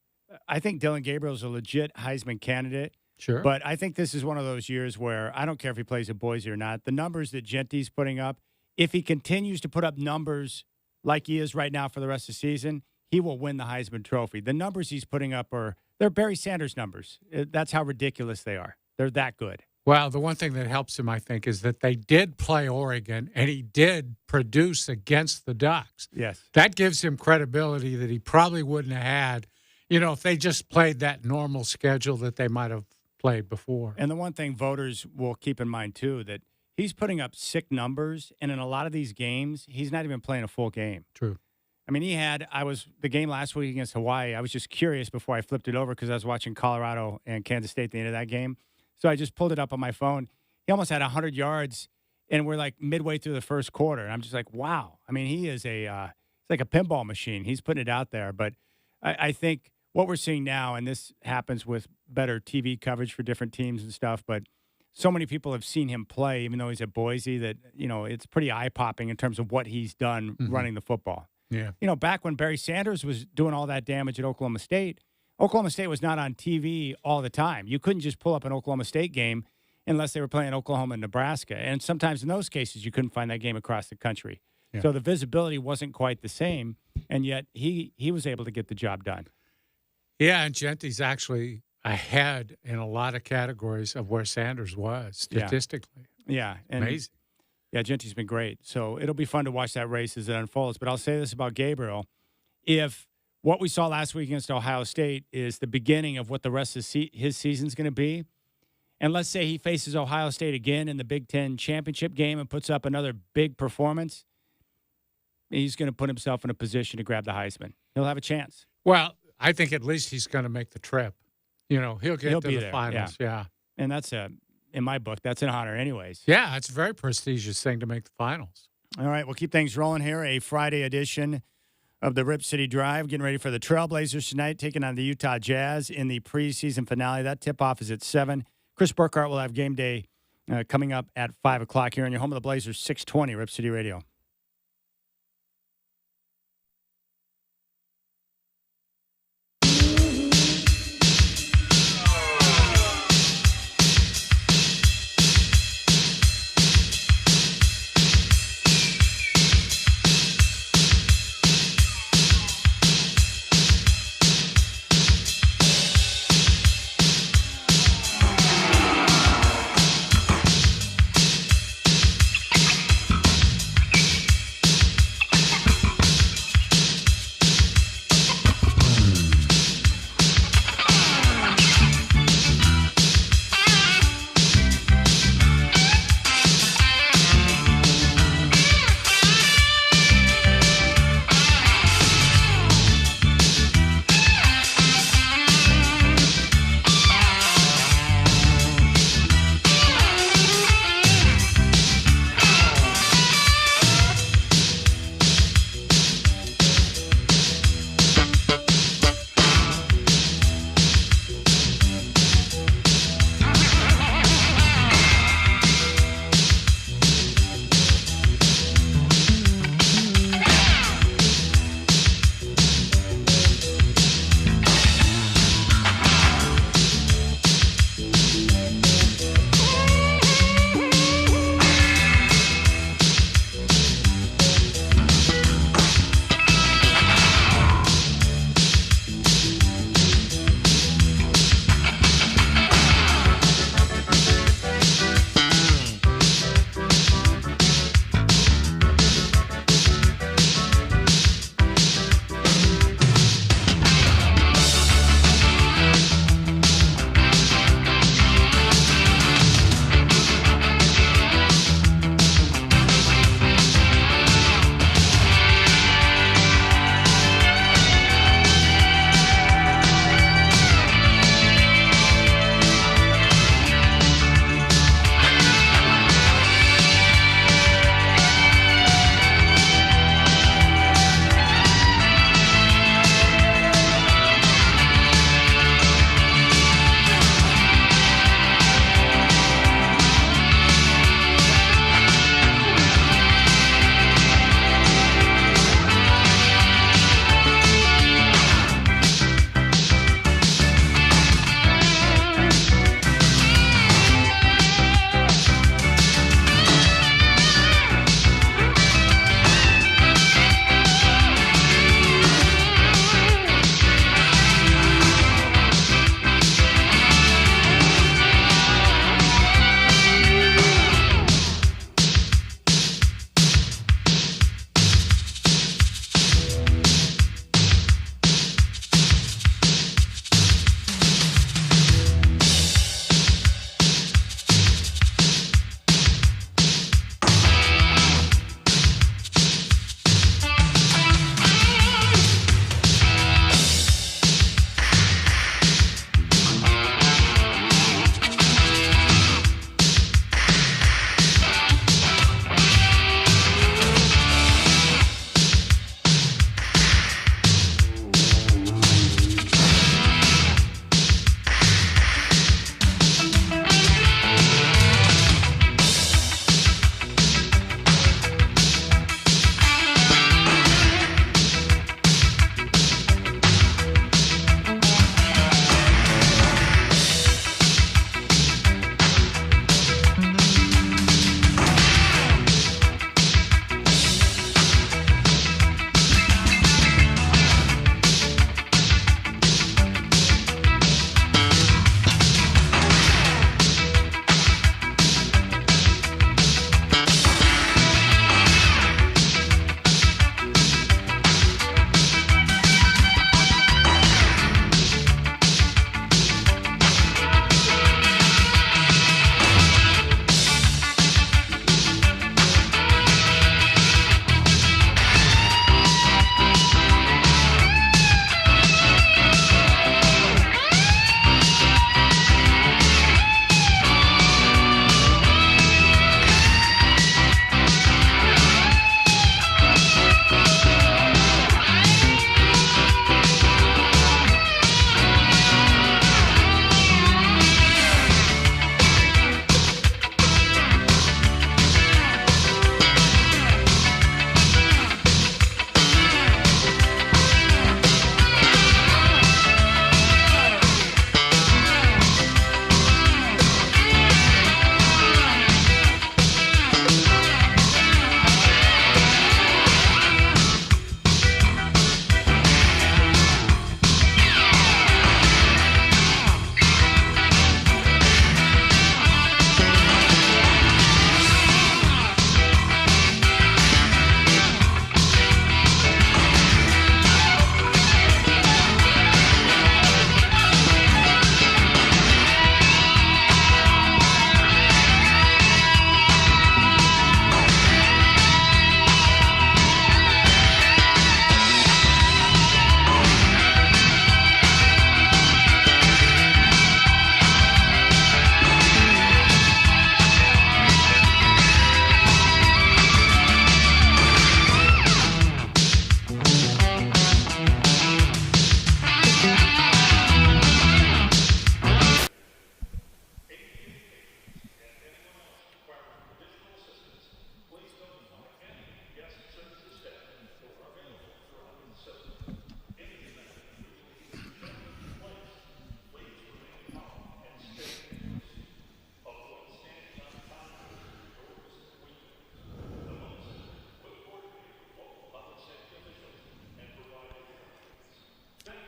S1: I think Dylan Gabriel's a legit Heisman candidate.
S7: Sure.
S1: But I think this is one of those years where I don't care if he plays at Boise or not. The numbers that Genty's putting up, if he continues to put up numbers like he is right now for the rest of the season, he will win the Heisman Trophy. The numbers he's putting up they're Barry Sanders numbers. That's how ridiculous they are. They're that good.
S7: Well, the one thing that helps him, I think, is that they did play Oregon, and he did produce against the Ducks.
S1: Yes.
S7: That gives him credibility that he probably wouldn't have had, if they just played that normal schedule that they might have played before.
S1: And the one thing voters will keep in mind, too, that he's putting up sick numbers, and in a lot of these games, he's not even playing a full game.
S7: True.
S1: I mean, the game last week against Hawaii, I was just curious before I flipped it over because I was watching Colorado and Kansas State at the end of that game. So I just pulled it up on my phone. He almost had 100 yards, and we're like midway through the first quarter. And I'm just like, wow. I mean, he is he's like a pinball machine. He's putting it out there. But I think what we're seeing now, and this happens with better TV coverage for different teams and stuff, but so many people have seen him play, even though he's at Boise, that, it's pretty eye-popping in terms of what he's done running the football.
S7: Yeah.
S1: Back when Barry Sanders was doing all that damage at Oklahoma State was not on TV all the time. You couldn't just pull up an Oklahoma State game unless they were playing Oklahoma and Nebraska. And sometimes in those cases, you couldn't find that game across the country. Yeah. So the visibility wasn't quite the same, and yet he was able to get the job done.
S7: Yeah, and Genty's actually ahead in a lot of categories of where Sanders was statistically.
S1: Yeah. And
S7: amazing.
S1: Yeah, Genty's been great. So it'll be fun to watch that race as it unfolds. But I'll say this about Gabriel. If what we saw last week against Ohio State is the beginning of what the rest of his season's going to be, and let's say he faces Ohio State again in the Big Ten championship game and puts up another big performance, he's going to put himself in a position to grab the Heisman. He'll have a chance.
S7: Well, I think at least he's going to make the trip. He'll get to the finals. Yeah.
S1: And that's in my book, that's an honor anyways.
S7: Yeah, it's a very prestigious thing to make the finals.
S1: All right, we'll keep things rolling here. A Friday edition of the Rip City Drive, getting ready for the Trailblazers tonight, taking on the Utah Jazz in the preseason finale. That tip-off is at 7. Chris Burkhardt will have game day coming up at 5 o'clock here on your home of the Blazers, 620 Rip City Radio.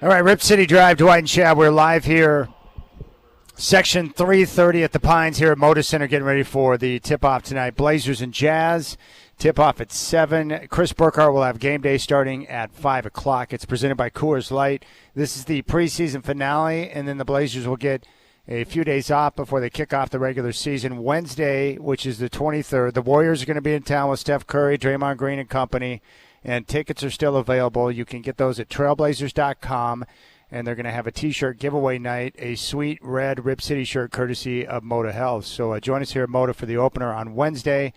S1: All right, Rip City Drive, Dwight and Chad. We're live here. Section 330 at the Pines here at Moda Center, getting ready for the tip-off tonight. Blazers and Jazz, tip-off at 7. Chris Burkhardt will have game day starting at 5 o'clock. It's presented by Coors Light. This is the preseason finale, and then the Blazers will get a few days off before they kick off the regular season. Wednesday, which is the 23rd, the Warriors are going to be in town with Steph Curry, Draymond Green, and company, and tickets are still available. You can get those at trailblazers.com. And they're going to have a T-shirt giveaway night, a sweet red Rip City shirt courtesy of Moda Health. So join us here at Moda for the opener on Wednesday,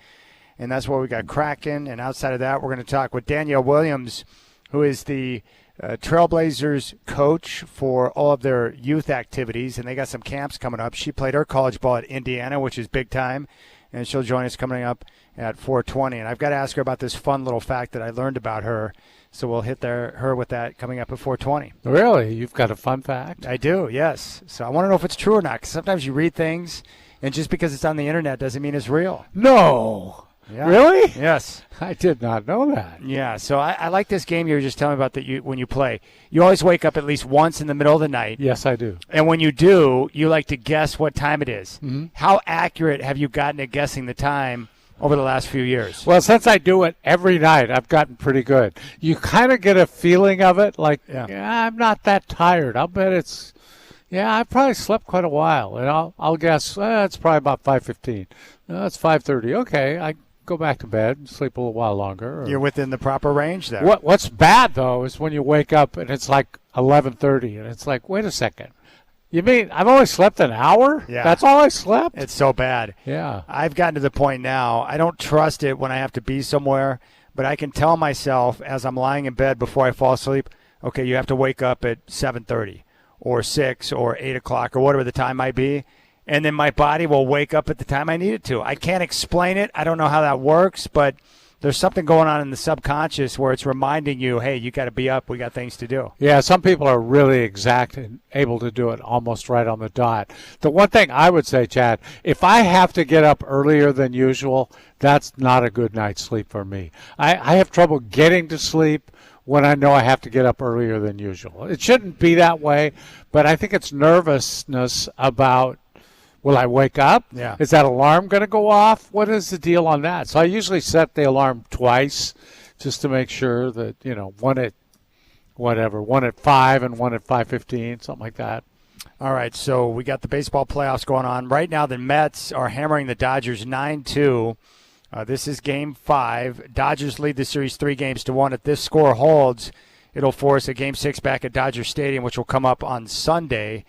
S1: and that's where we got cracking. And outside of that, we're going to talk with Danielle Williams, who is the Trailblazers coach for all of their youth activities, and they got some camps coming up. She played her college ball at Indiana, which is big time, and she'll join us coming up at 4:20. And I've got to ask her about this fun little fact that I learned about her. So we'll hit her with that coming up at 4:20.
S7: Really? You've got a fun fact?
S1: I do, yes. So I want to know if it's true or not, because sometimes you read things, and just because it's on the internet doesn't mean it's real.
S7: No.
S1: Yeah.
S7: Really?
S1: Yes.
S7: I did not know that.
S1: Yeah, so I like this game you were just telling me about that when you play. You always wake up at least once in the middle of the night.
S7: Yes, I do.
S1: And when you do, you like to guess what time it is.
S7: Mm-hmm.
S1: How accurate have you gotten at guessing the time over the last few years?
S7: Well, since I do it every night, I've gotten pretty good. You kind of get a feeling of it, like, yeah, I'm not that tired. I'll bet it's, I probably slept quite a while. And I'll guess, it's probably about 5:15. It's 5:30. Okay, I go back to bed and sleep a little while longer.
S1: You're within the proper range there.
S7: What's bad, though, is when you wake up and it's like 11:30, and it's like, wait a second. You mean I've only slept an hour?
S1: Yeah.
S7: That's all I slept?
S1: It's so bad.
S7: Yeah.
S1: I've gotten to the point now, I don't trust it when I have to be somewhere, but I can tell myself as I'm lying in bed before I fall asleep, okay, you have to wake up at 7:30 or 6 or 8 o'clock or whatever the time might be, and then my body will wake up at the time I need it to. I can't explain it. I don't know how that works, but there's something going on in the subconscious where it's reminding you, hey, you got to be up. We got things to do.
S7: Yeah, some people are really exact and able to do it almost right on the dot. The one thing I would say, Chad, if I have to get up earlier than usual, that's not a good night's sleep for me. I have trouble getting to sleep when I know I have to get up earlier than usual. It shouldn't be that way, but I think it's nervousness about, will I wake up?
S1: Yeah.
S7: Is that alarm going to go off? What is the deal on that? So I usually set the alarm twice just to make sure that, one at 5 and one at 5:15, something like that.
S1: All right, so we got the baseball playoffs going on. Right now the Mets are hammering the Dodgers 9-2. This is Game 5. Dodgers lead the series 3-1. If this score holds, it'll force a Game 6 back at Dodger Stadium, which will come up on Sunday.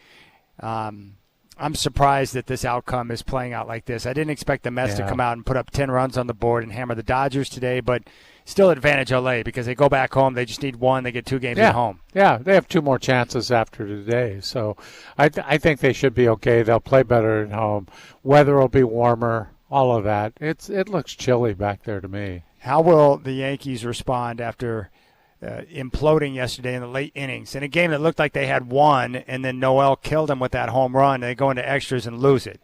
S1: I'm surprised that this outcome is playing out like this. I didn't expect the Mets to come out and put up 10 runs on the board and hammer the Dodgers today, but still advantage LA because they go back home. They just need one. They get 2 games at home.
S7: Yeah, they have 2 more chances after today. So I think they should be okay. They'll play better at home. Weather will be warmer, all of that. It looks chilly back there to me.
S1: How will the Yankees respond after imploding yesterday in the late innings in a game that looked like they had won, and then Noel killed them with that home run, and they go into extras and lose it?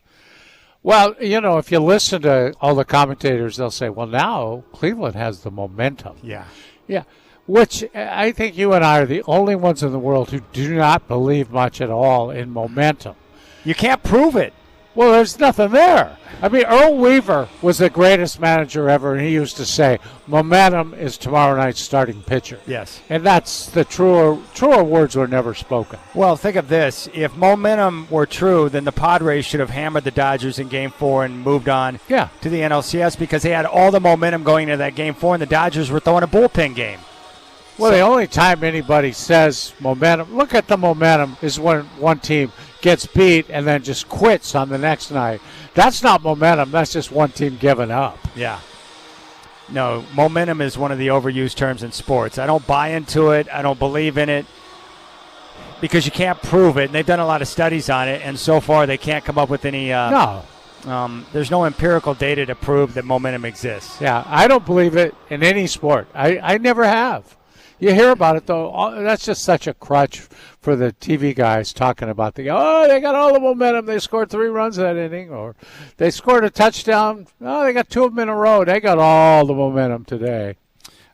S7: Well, if you listen to all the commentators, they'll say, well, now Cleveland has the momentum.
S1: Yeah.
S7: Yeah, which I think you and I are the only ones in the world who do not believe much at all in momentum.
S1: You can't prove it.
S7: Well, there's nothing there. I mean, Earl Weaver was the greatest manager ever, and he used to say, momentum is tomorrow night's starting pitcher.
S1: Yes.
S7: And that's the truer words were never spoken.
S1: Well, think of this. If momentum were true, then the Padres should have hammered the Dodgers in Game 4 and moved on to the NLCS because they had all the momentum going into that Game 4, and the Dodgers were throwing a bullpen game.
S7: Well, the only time anybody says momentum, look at the momentum, is when one team gets beat and then just quits on the next night. That's not momentum. That's just one team giving up.
S1: Yeah. No, momentum is one of the overused terms in sports. I don't buy into it. I don't believe in it because you can't prove it. And they've done a lot of studies on it, and so far they can't come up with any there's no empirical data to prove that momentum exists.
S7: Yeah, I don't believe it in any sport. I never have. You hear about it, though. That's just such a crutch for the TV guys talking about they got all the momentum. They scored 3 runs that inning, or they scored a touchdown. Oh, they got 2 of them in a row. They got all the momentum today.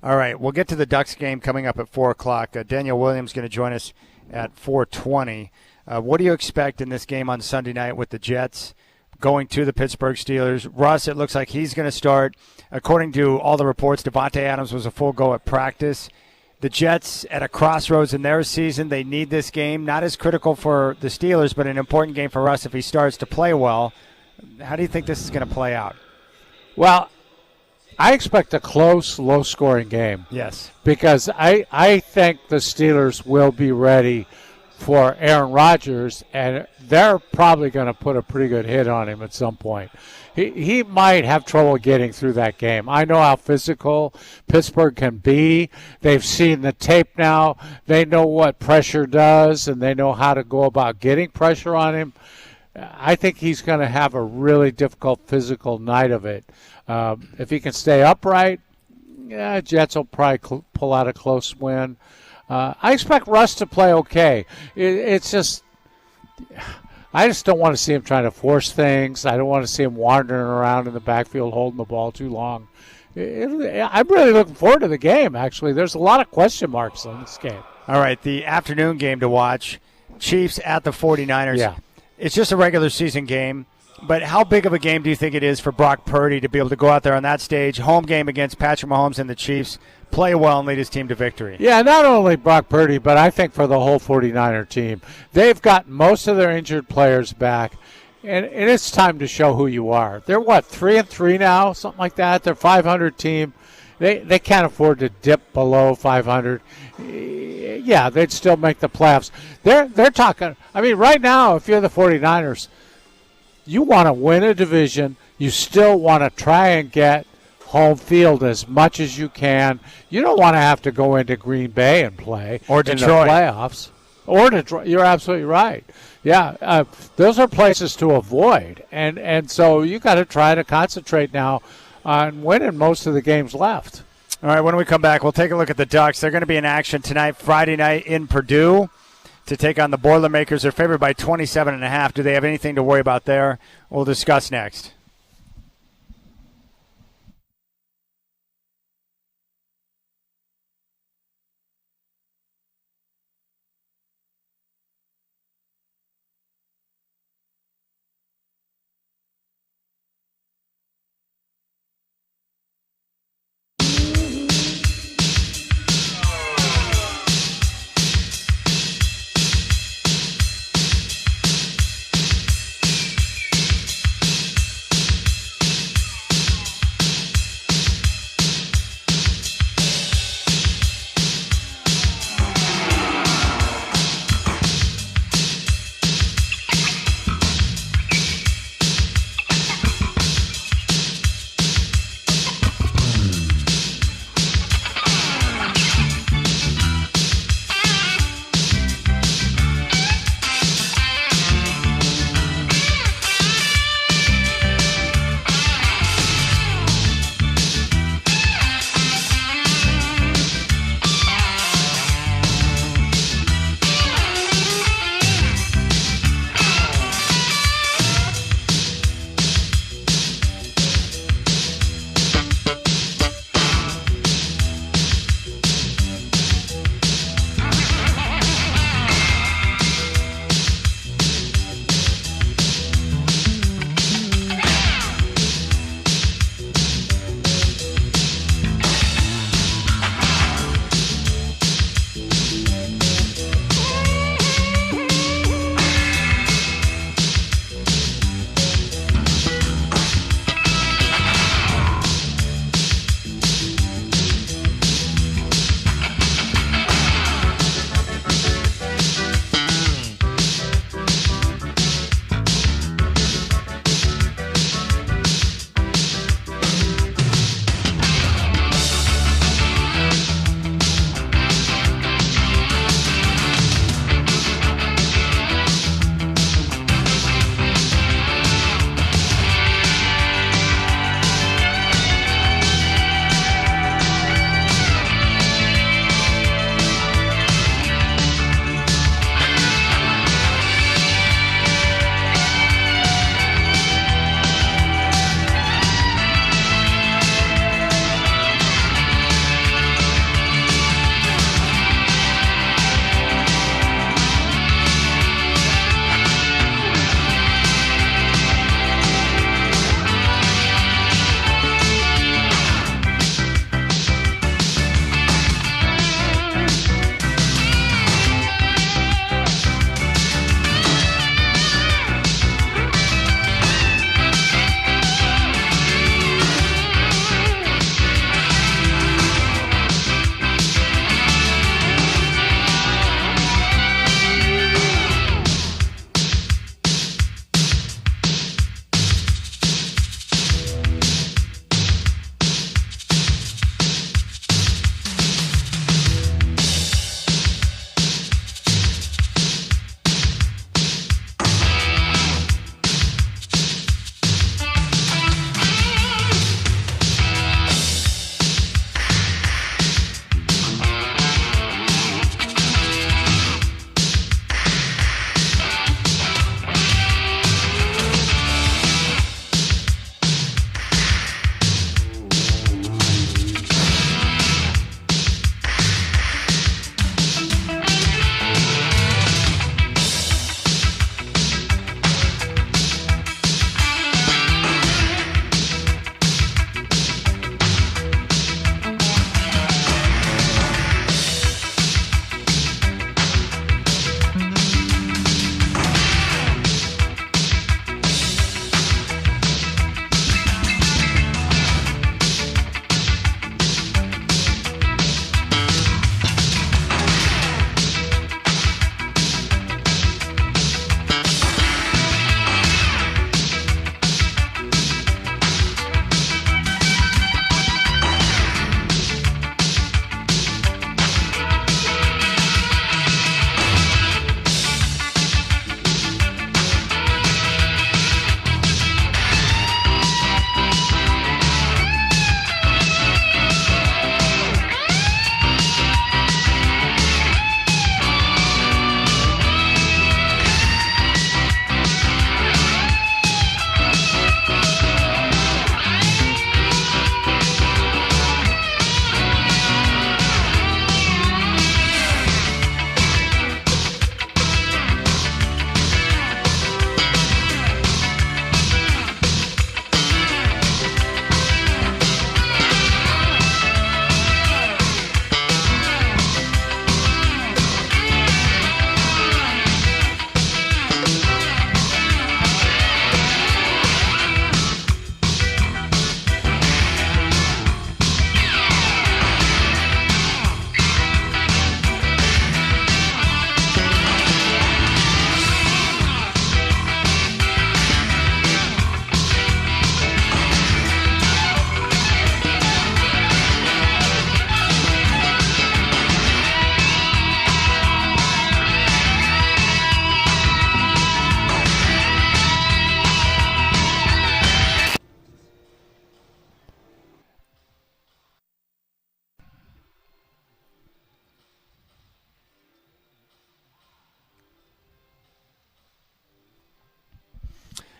S1: All right, we'll get to the Ducks game coming up at 4 o'clock. Danielle Williams going to join us at 4:20. What do you expect in this game on Sunday night with the Jets going to the Pittsburgh Steelers? Russ, it looks like he's going to start. According to all the reports, Devontae Adams was a full go at practice. The Jets at a crossroads in their season. They need this game. Not as critical for the Steelers, but an important game for Russ if he starts to play well. How do you think this is going to play out?
S7: Well, I expect a close, low-scoring game.
S1: Yes.
S7: Because I think the Steelers will be ready for Aaron Rodgers, and they're probably going to put a pretty good hit on him at some point. He might have trouble getting through that game. I know how physical Pittsburgh can be. They've seen the tape now. They know what pressure does, and they know how to go about getting pressure on him. I think he's going to have a really difficult physical night of it. If he can stay upright, Jets will probably pull out a close win. I expect Russ to play okay. I just don't want to see him trying to force things. I don't want to see him wandering around in the backfield holding the ball too long. I'm really looking forward to the game, actually. There's a lot of question marks on this game.
S1: All right, the afternoon game to watch, Chiefs at the 49ers.
S7: Yeah.
S1: It's just a regular season game, but how big of a game do you think it is for Brock Purdy to be able to go out there on that stage, home game against Patrick Mahomes and the Chiefs, play well and lead his team to victory?
S7: Yeah, not only Brock Purdy, but I think for the whole 49er team. They've got most of their injured players back, and it's time to show who you are. They're, 3-3 now, something like that? They're a 500 team. They can't afford to dip below 500. Yeah, they'd still make the playoffs. They're talking, I mean, right now, if you're the 49ers, you want to win a division. You still want to try and get home field as much as you can. You don't want to have to go into Green Bay and play
S1: or
S7: in
S1: Detroit.
S7: The playoffs. Or Detroit. You're absolutely right. Yeah, those are places to avoid. And so you got to try to concentrate now on winning most of the games left.
S1: All right, when we come back, we'll take a look at the Ducks. They're going to be in action tonight, Friday night in Purdue, to take on the Boilermakers. They're favored by 27.5. Do they have anything to worry about there? We'll discuss next.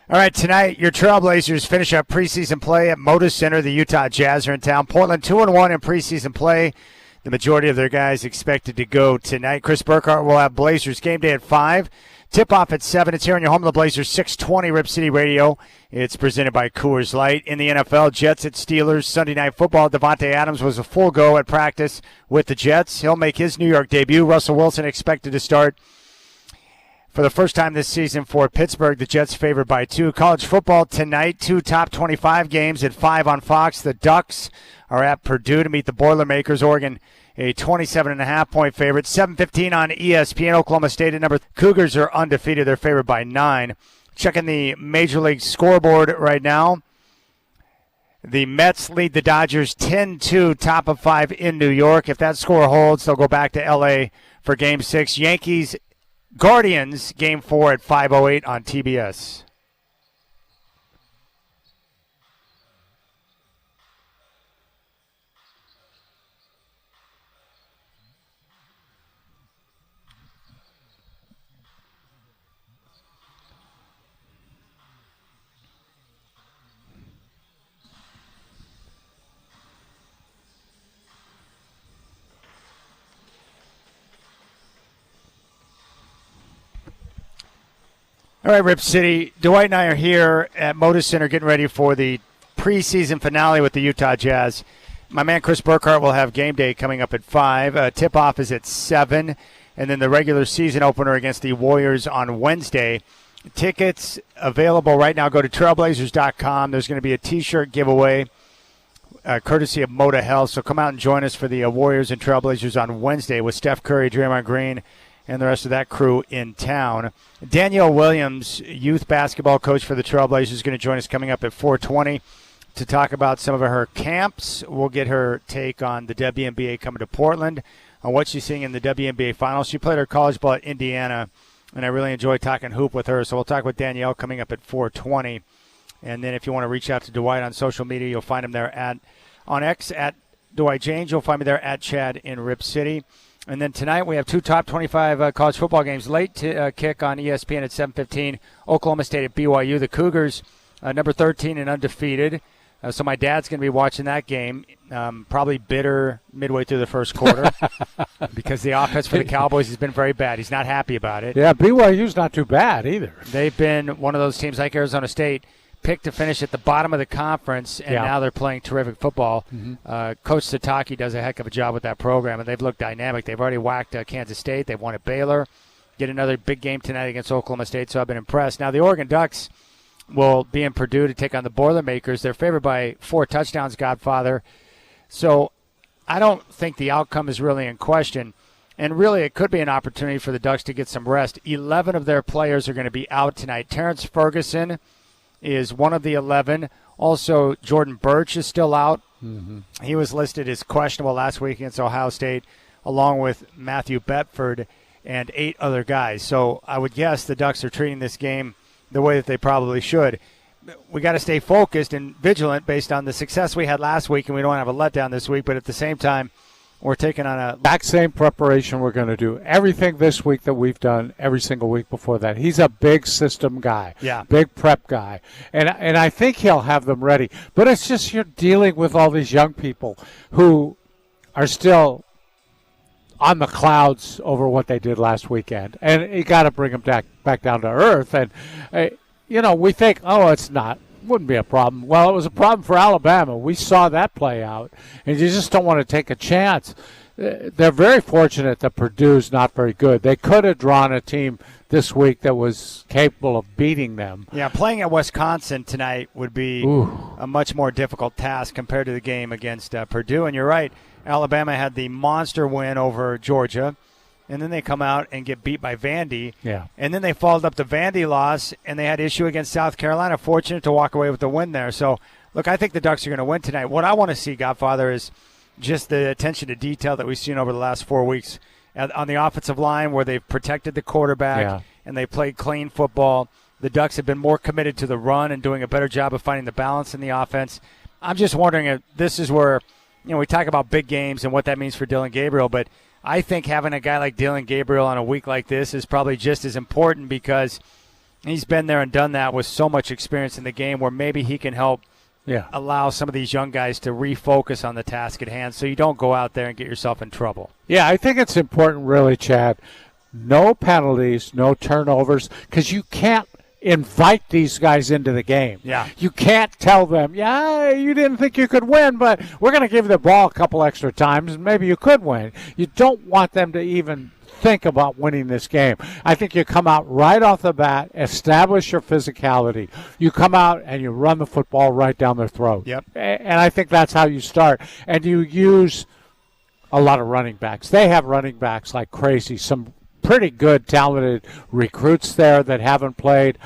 S1: All right, tonight your Trailblazers finish up preseason play at Moda Center. The Utah Jazz are in town. Portland 2-1 in preseason play. The majority of their guys expected to go tonight. Chris Burkhardt will have Blazers game day at 5. Tip-off at 7. It's here on your home of the Blazers, 620 Rip City Radio. It's presented by Coors Light. In the NFL, Jets at Steelers, Sunday Night Football. Devontae Adams was a full go at practice with the Jets. He'll make his New York debut. Russell Wilson expected to start for the first time this season for Pittsburgh. The Jets favored by 2. College football tonight, 2 top 25 games at 5 on Fox. The Ducks are at Purdue to meet the Boilermakers. Oregon, a 27.5-point favorite. 7:15 on ESPN. Oklahoma State at number. Cougars are undefeated. They're favored by 9. Checking the Major League scoreboard right now. The Mets lead the Dodgers 10-2, top of 5 in New York. If that score holds, they'll go back to L.A. for Game 6. Yankees Guardians, Game 4 at 5:08 on TBS. All right, Rip City. Dwight and I are here at Moda Center getting ready for the preseason finale with the Utah Jazz. My man Chris Burkhardt will have game day coming up at 5. Tip-off is at 7. And then the regular season opener against the Warriors on Wednesday. Tickets available right now. Go to trailblazers.com. There's going to be a T-shirt giveaway courtesy of Moda Health. So come out and join us for the Warriors and Trailblazers on Wednesday with Steph Curry, Draymond Green, and the rest of that crew in town. Danielle Williams, youth basketball coach for the Trailblazers, is going to join us coming up at 4:20 to talk about some of her camps. We'll get her take on the WNBA coming to Portland, on what she's seeing in the WNBA finals. She played her college ball at Indiana, and I really enjoy talking hoop with her. So we'll talk with Danielle coming up at 4:20. And then if you want to reach out to Dwight on social media, you'll find him there on X at Dwight James. You'll find me there at Chad in Rip City. And then tonight we have 2 top 25 college football games. Late kick on ESPN at 7:15. Oklahoma State at BYU. The Cougars, number 13 and undefeated. So my dad's going to be watching that game, probably bitter midway through the first quarter because the offense for the Cowboys has been very bad. He's not happy about it.
S7: Yeah, BYU's not too bad either.
S1: They've been one of those teams like Arizona State, picked to finish at the bottom of the conference, and now they're playing terrific football. Mm-hmm. Coach Sataki does a heck of a job with that program, and they've looked dynamic. They've already whacked Kansas State. They've won at Baylor. Get another big game tonight against Oklahoma State, so I've been impressed. Now the Oregon Ducks will be in Purdue to take on the Boilermakers. They're favored by 4 touchdowns, Godfather. So I don't think the outcome is really in question. And really it could be an opportunity for the Ducks to get some rest. 11 of their players are going to be out tonight. Terrence Ferguson is one of the 11. Also, Jordan Birch is still out. Mm-hmm. He was listed as questionable last week against Ohio State, along with Matthew Bedford and 8 other guys. So I would guess the Ducks are treating this game the way that they probably should. We got to stay focused and vigilant based on the success we had last week, and we don't have a letdown this week. But at the same time, we're taking on a
S7: exact same preparation we're going to do. Everything this week that we've done every single week before that. He's a big system guy, big prep guy. And I think he'll have them ready. But it's just you're dealing with all these young people who are still on the clouds over what they did last weekend. And you got to bring them back down to earth. And, we think, wouldn't be a problem. Well, it was a problem for Alabama. We saw that play out, and you just don't want to take a chance. They're very fortunate that Purdue's not very good. They could have drawn a team this week that was capable of beating them.
S1: Yeah, playing at Wisconsin tonight would be a much more difficult task compared to the game against Purdue. And you're right, Alabama had the monster win over Georgia. And then they come out and get beat by Vandy. Yeah. And then they followed up the Vandy loss, and they had issue against South Carolina. Fortunate to walk away with the win there. So, look, I think the Ducks are going to win tonight. What I want to see, Godfather, is just the attention to detail that we've seen over the last 4 weeks on the offensive line, where they've protected the quarterback and they played clean football. The Ducks have been more committed to the run and doing a better job of finding the balance in the offense. I'm just wondering if this is where, we talk about big games and what that means for Dylan Gabriel, but I think having a guy like Dylan Gabriel on a week like this is probably just as important, because He's been there and done that with so much experience in the game where maybe he can help allow some of these young guys to refocus on the task at hand so you don't go out there and get yourself in trouble.
S7: Yeah, I think it's important, really, Chad. No penalties, no turnovers, because you can't invite these guys into the game.
S1: Yeah.
S7: You can't tell them, you didn't think you could win, but we're going to give you the ball a couple extra times and maybe you could win. You don't want them to even think about winning this game. I think you come out right off the bat, establish your physicality. You come out and you run the football right down their throat.
S1: Yep.
S7: And I think that's how you start. And you use a lot of running backs. They have running backs like crazy, some pretty good, talented recruits there that haven't played.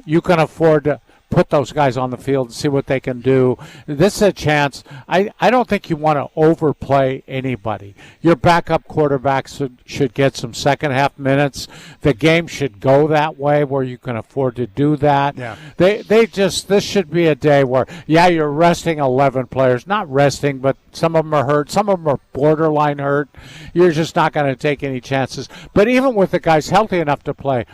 S7: You can afford to put those guys on the field and see what they can do. This is a chance. I don't think you want to overplay anybody. Your backup quarterbacks should get some second-half minutes. The game should go that way where you can afford to do that.
S1: Yeah.
S7: This should be a day where, you're resting 11 players. Not resting, but some of them are hurt. Some of them are borderline hurt. You're just not going to take any chances. But even with the guys healthy enough to play,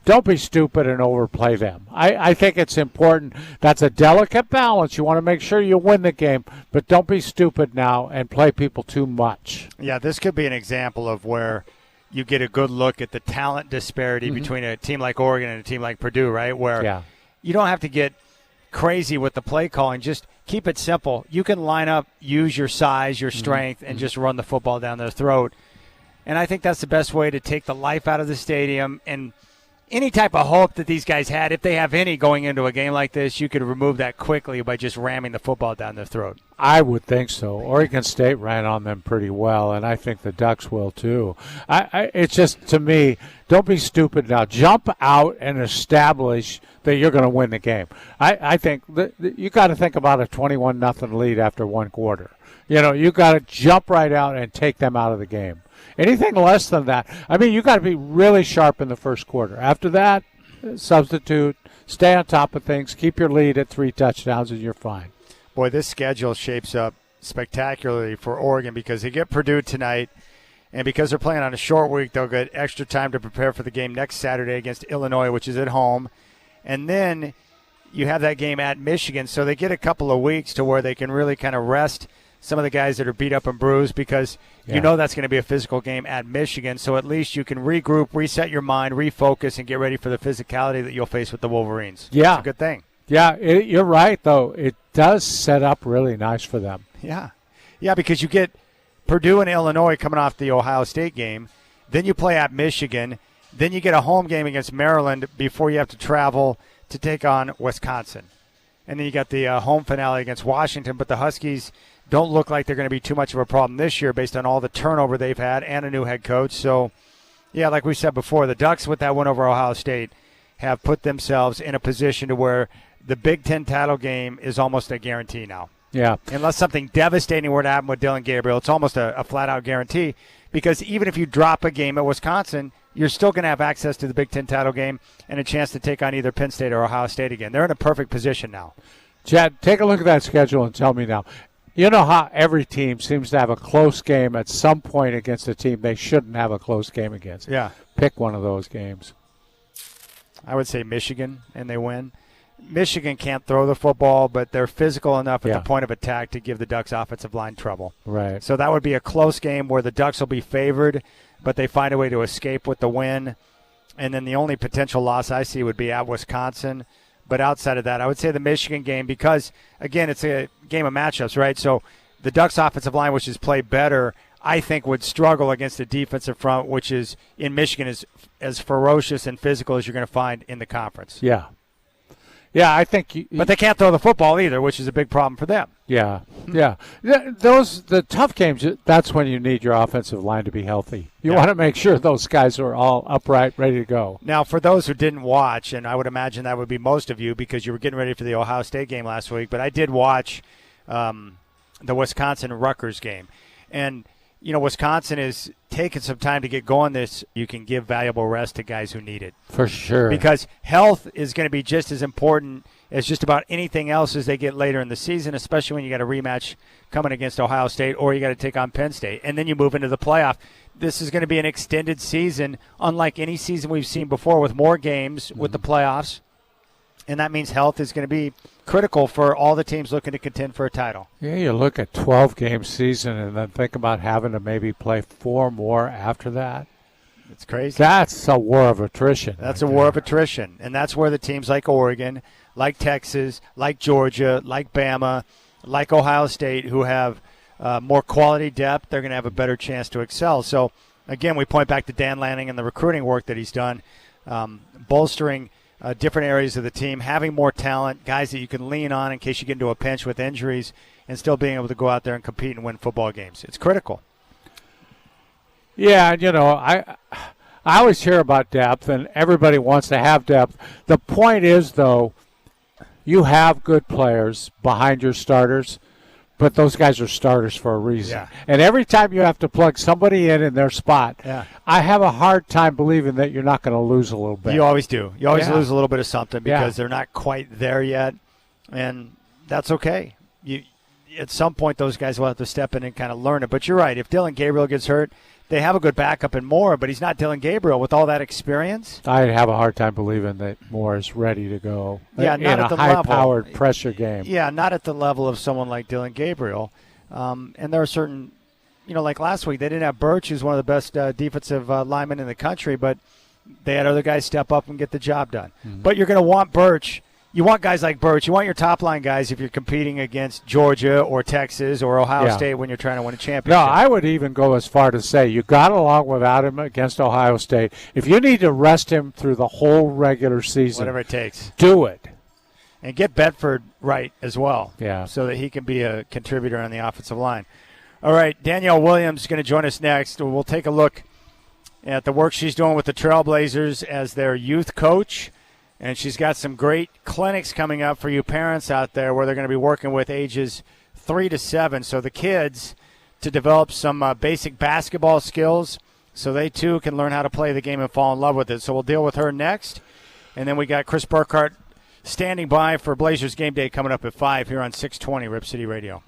S7: don't be stupid and overplay them. I think it's important. That's a delicate balance. You want to make sure you win the game, but don't be stupid now and play people too much.
S1: Yeah, this could be an example of where you get a good look at the talent disparity between a team like Oregon and a team like Purdue, right? Where you don't have to get crazy with the play calling. Just keep it simple. You can line up, use your size, your strength, and just run the football down their throat. And I think that's the best way to take the life out of the stadium. And any type of hope that these guys had, if they have any going into a game like this, you could remove that quickly by just ramming the football down their throat.
S7: I would think so. Oregon State ran on them pretty well, and I think the Ducks will too. It's just, to me, don't be stupid now. Jump out and establish that you're going to win the game. I think you got to think about a 21-0 lead after one quarter. You got to jump right out and take them out of the game. Anything less than that, you got to be really sharp in the first quarter. After that, substitute, stay on top of things, keep your lead at 3 touchdowns, and you're fine.
S1: Boy, this schedule shapes up spectacularly for Oregon because they get Purdue tonight, and because they're playing on a short week, they'll get extra time to prepare for the game next Saturday against Illinois, which is at home. And then you have that game at Michigan, so they get a couple of weeks to where they can really kind of rest some of the guys that are beat up and bruised because you know that's going to be a physical game at Michigan. So at least you can regroup, reset your mind, refocus, and get ready for the physicality that you'll face with the Wolverines.
S7: Yeah.
S1: It's a good thing.
S7: Yeah, you're right, though. It does set up really nice for them.
S1: Yeah. Yeah, because you get Purdue and Illinois coming off the Ohio State game. Then you play at Michigan. Then you get a home game against Maryland before you have to travel to take on Wisconsin. And then you got the home finale against Washington. But the Huskies don't look like they're going to be too much of a problem this year based on all the turnover they've had and a new head coach. So, yeah, like we said before, the Ducks with that win over Ohio State have put themselves in a position to where the Big Ten title game is almost a guarantee now.
S7: Yeah.
S1: Unless something devastating were to happen with Dylan Gabriel, it's almost a flat-out guarantee because even if you drop a game at Wisconsin, you're still going to have access to the Big Ten title game and a chance to take on either Penn State or Ohio State again. They're in a perfect position now.
S7: Chad, take a look at that schedule and tell me now. You know how every team seems to have a close game at some point against a team they shouldn't have a close game against.
S1: Yeah.
S7: Pick one of those games.
S1: I would say Michigan, and they win. Michigan can't throw the football, but they're physical enough at the point of attack to give the Ducks offensive line trouble.
S7: Right.
S1: So that would be a close game where the Ducks will be favored, but they find a way to escape with the win. And then the only potential loss I see would be at Wisconsin. But outside of that, I would say the Michigan game because, again, it's a game of matchups, right? So the Ducks offensive line, which has played better, I think would struggle against the defensive front, which is in Michigan is as ferocious and physical as you're going to find in the conference.
S7: Yeah. Yeah, I think
S1: but they can't throw the football either, which is a big problem for them.
S7: Yeah, yeah. The tough games, that's when you need your offensive line to be healthy. You want to make sure those guys are all upright, ready to go.
S1: Now, for those who didn't watch, and I would imagine that would be most of you because you were getting ready for the Ohio State game last week, but I did watch the Wisconsin-Rutgers game. And Wisconsin is taking some time to get going this. You can give valuable rest to guys who need it.
S7: For sure.
S1: Because health is going to be just as important as just about anything else as they get later in the season, especially when you got a rematch coming against Ohio State or you got to take on Penn State. And then you move into the playoff. This is going to be an extended season, unlike any season we've seen before, with more games with the playoffs. And that means health is going to be critical for all the teams looking to contend for a title.
S7: Yeah, you look at 12-game season and then think about having to maybe play 4 more after that.
S1: It's crazy.
S7: That's a war of attrition.
S1: That's a war of attrition. And that's where the teams like Oregon, like Texas, like Georgia, like Bama, like Ohio State, who have more quality depth, they're going to have a better chance to excel. So, again, we point back to Dan Lanning and the recruiting work that he's done, bolstering different areas of the team, having more talent, guys that you can lean on in case you get into a pinch with injuries, and still being able to go out there and compete and win football games. It's critical.
S7: Yeah, I always hear about depth, and everybody wants to have depth. The point is, though, you have good players behind your starters, but those guys are starters for a reason.
S1: Yeah.
S7: And every time you have to plug somebody in their spot, I have a hard time believing that you're not going to lose a little bit.
S1: You always do. You always lose a little bit of something because they're not quite there yet, and that's okay. At some point, those guys will have to step in and kind of learn it. But you're right. If Dylan Gabriel gets hurt, they have a good backup in Moore, but he's not Dylan Gabriel with all that experience.
S7: I have a hard time believing that Moore is ready to go
S1: not
S7: in
S1: at
S7: a
S1: the
S7: high-powered
S1: level.
S7: pressure game.
S1: Yeah, not at the level of someone like Dylan Gabriel. And there are certain, like last week, they didn't have Birch, who's one of the best defensive linemen in the country, but they had other guys step up and get the job done. Mm-hmm. But you're going to want Birch. You want guys like Birch. You want your top-line guys if you're competing against Georgia or Texas or Ohio State when you're trying to win a championship.
S7: No, I would even go as far to say you got along without him against Ohio State. If you need to rest him through the whole regular season,
S1: whatever it takes,
S7: do it.
S1: And get Bedford right as well,
S7: yeah,
S1: so that he can be a contributor on the offensive line. All right, Danielle Williams is going to join us next. We'll take a look at the work she's doing with the Trailblazers as their youth coach. And she's got some great clinics coming up for you parents out there where they're going to be working with ages 3 to 7. So the kids to develop some basic basketball skills so they, too, can learn how to play the game and fall in love with it. So we'll deal with her next. And then we got Chris Burkhart standing by for Blazers Game Day coming up at 5 here on 620 Rip City Radio.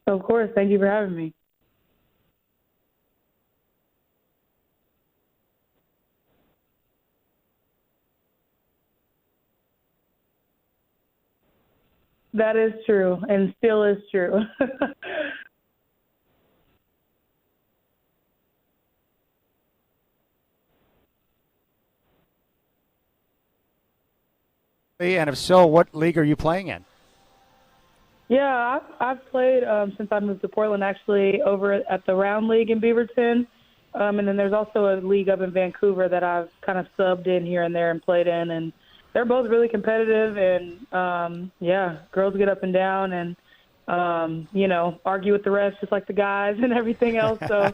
S10: Of course. Thank you for having me. That is true, and still is true.
S1: And if so, what league are you playing in?
S10: Yeah, I've played since I moved to Portland, actually, over at the Round League in Beaverton. And then there's also a league up in Vancouver that I've kind of subbed in here and there and played in. And they're both really competitive. And, girls get up and down and, argue with the refs just like the guys and everything else. So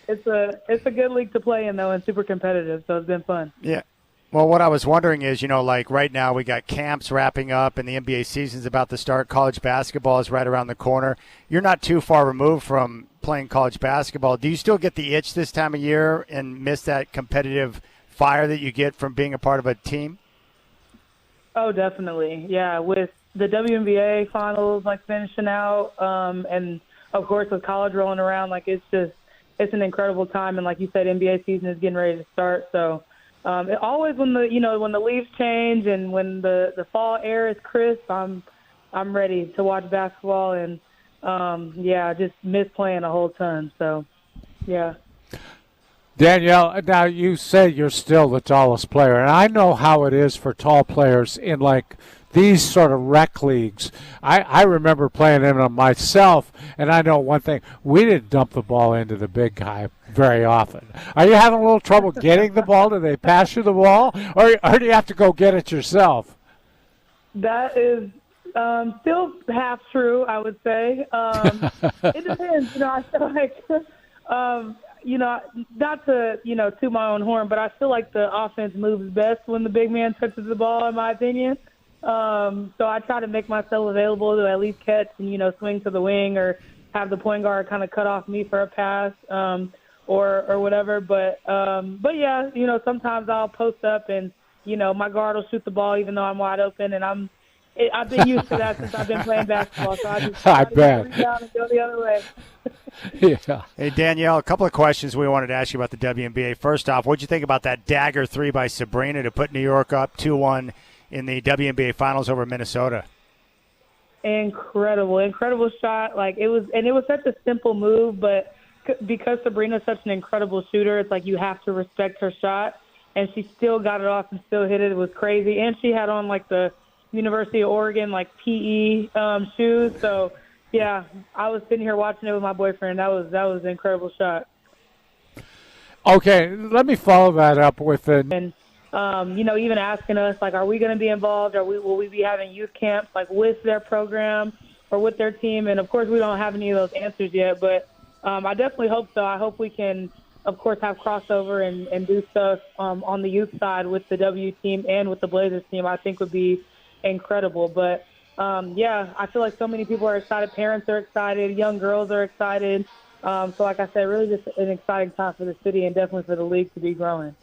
S10: it's a good league to play in, though, and super competitive. So it's been fun.
S1: Yeah. Well, what I was wondering is, like right now we got camps wrapping up and the NBA season's about to start. College basketball is right around the corner. You're not too far removed from playing college basketball. Do you still get the itch this time of year and miss that competitive fire that you get from being a part of a team?
S10: Oh, definitely. Yeah, with the WNBA finals finishing out, and of course with college rolling around, it's an incredible time. And like you said, NBA season is getting ready to start. So always when the leaves change and when the fall air is crisp, I'm ready to watch basketball and just miss playing a whole ton. So yeah.
S7: Danielle, now you say you're still the tallest player, and I know how it is for tall players in these sort of rec leagues. I remember playing in them myself, and I know one thing: we didn't dump the ball into the big guy very often. Are you having a little trouble getting the ball? Do they pass you the ball, or do you have to go get it yourself?
S10: That is still half true, I would say. It depends. I feel like, not to, toot my own horn, but I feel like the offense moves best when the big man touches the ball, in my opinion. So I try to make myself available to at least catch and, swing to the wing or have the point guard kind of cut off me for a pass or whatever. But yeah, sometimes I'll post up and, my guard will shoot the ball even though I'm wide open. And I've been used to that since I've been playing basketball. So I just
S7: I bet.
S10: reach out and go the other way.
S7: Yeah.
S1: Hey, Danielle, a couple of questions we wanted to ask you about the WNBA. First off, what did you think about that dagger three by Sabrina to put New York up 2-1 in the WNBA Finals over Minnesota? Incredible shot. It was such a simple move, but because Sabrina's such an incredible shooter, it's you have to respect her shot, and she still got it off and still hit it. It was crazy, and she had on the University of Oregon PE shoes. So yeah, I was sitting here watching it with my boyfriend. That was an incredible shot.
S7: Okay, let me follow that up with
S10: and even asking us are we going to be involved? Will we be having youth camps with their program or with their team? And of course, we don't have any of those answers yet, but I definitely hope so. I hope we can, of course, have crossover and do stuff on the youth side with the W team and with the Blazers team. I think would be incredible. But I feel like so many people are excited. Parents are excited. Young girls are excited. So like I said, really just an exciting time for the city and definitely for the league to be growing.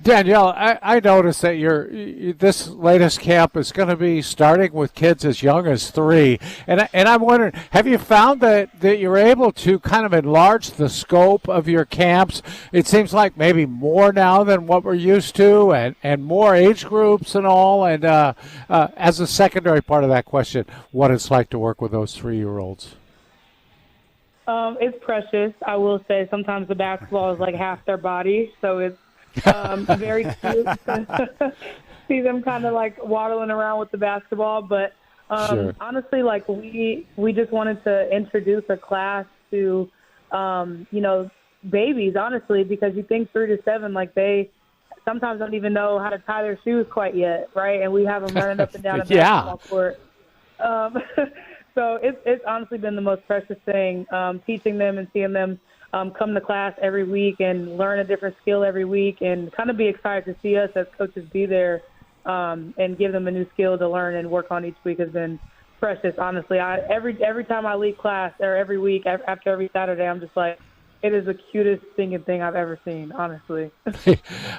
S7: Danielle, I noticed that this latest camp is going to be starting with kids as young as 3. And I'm wondering, have you found that you're able to kind of enlarge the scope of your camps? It seems like maybe more now than what we're used to and more age groups and all. And as a secondary part of that question, what it's like to work with those 3-year-olds?
S10: It's precious, I will say. Sometimes the basketball is half their body, so it's very cute to see them kind of waddling around with the basketball. But
S7: sure.
S10: Honestly, we just wanted to introduce a class to, babies, honestly, because you think 3 to 7, they sometimes don't even know how to tie their shoes quite yet, right? And we have them running up and down a basketball court. So it's honestly been the most precious thing, teaching them and seeing them come to class every week and learn a different skill every week and kind of be excited to see us as coaches be there and give them a new skill to learn and work on each week has been precious, honestly. Every time I leave class or every week after every Saturday, I'm just it is the cutest singing thing I've ever seen, honestly.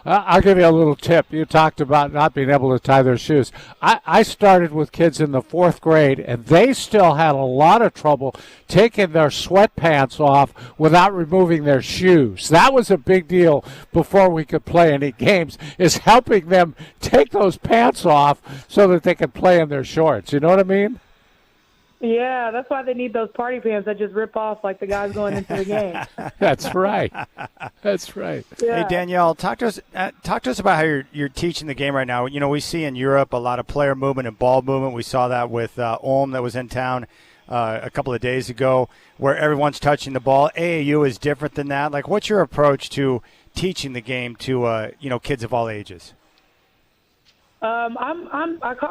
S7: I'll give you a little tip. You talked about not being able to tie their shoes. I started with kids in the 4th grade, and they still had a lot of trouble taking their sweatpants off without removing their shoes. That was a big deal before we could play any games, is helping them take those pants off so that they could play in their shorts. You know what I mean?
S10: Yeah, that's why they need those party pants that just rip off like the guys going into the game.
S7: That's right. That's right.
S10: Yeah.
S1: Hey, Danielle, talk to us about how you're teaching the game right now. You know, we see in Europe a lot of player movement and ball movement. We saw that with Ulm that was in town a couple of days ago, where everyone's touching the ball. AAU is different than that. Like, what's your approach to teaching the game to kids of all ages?
S10: I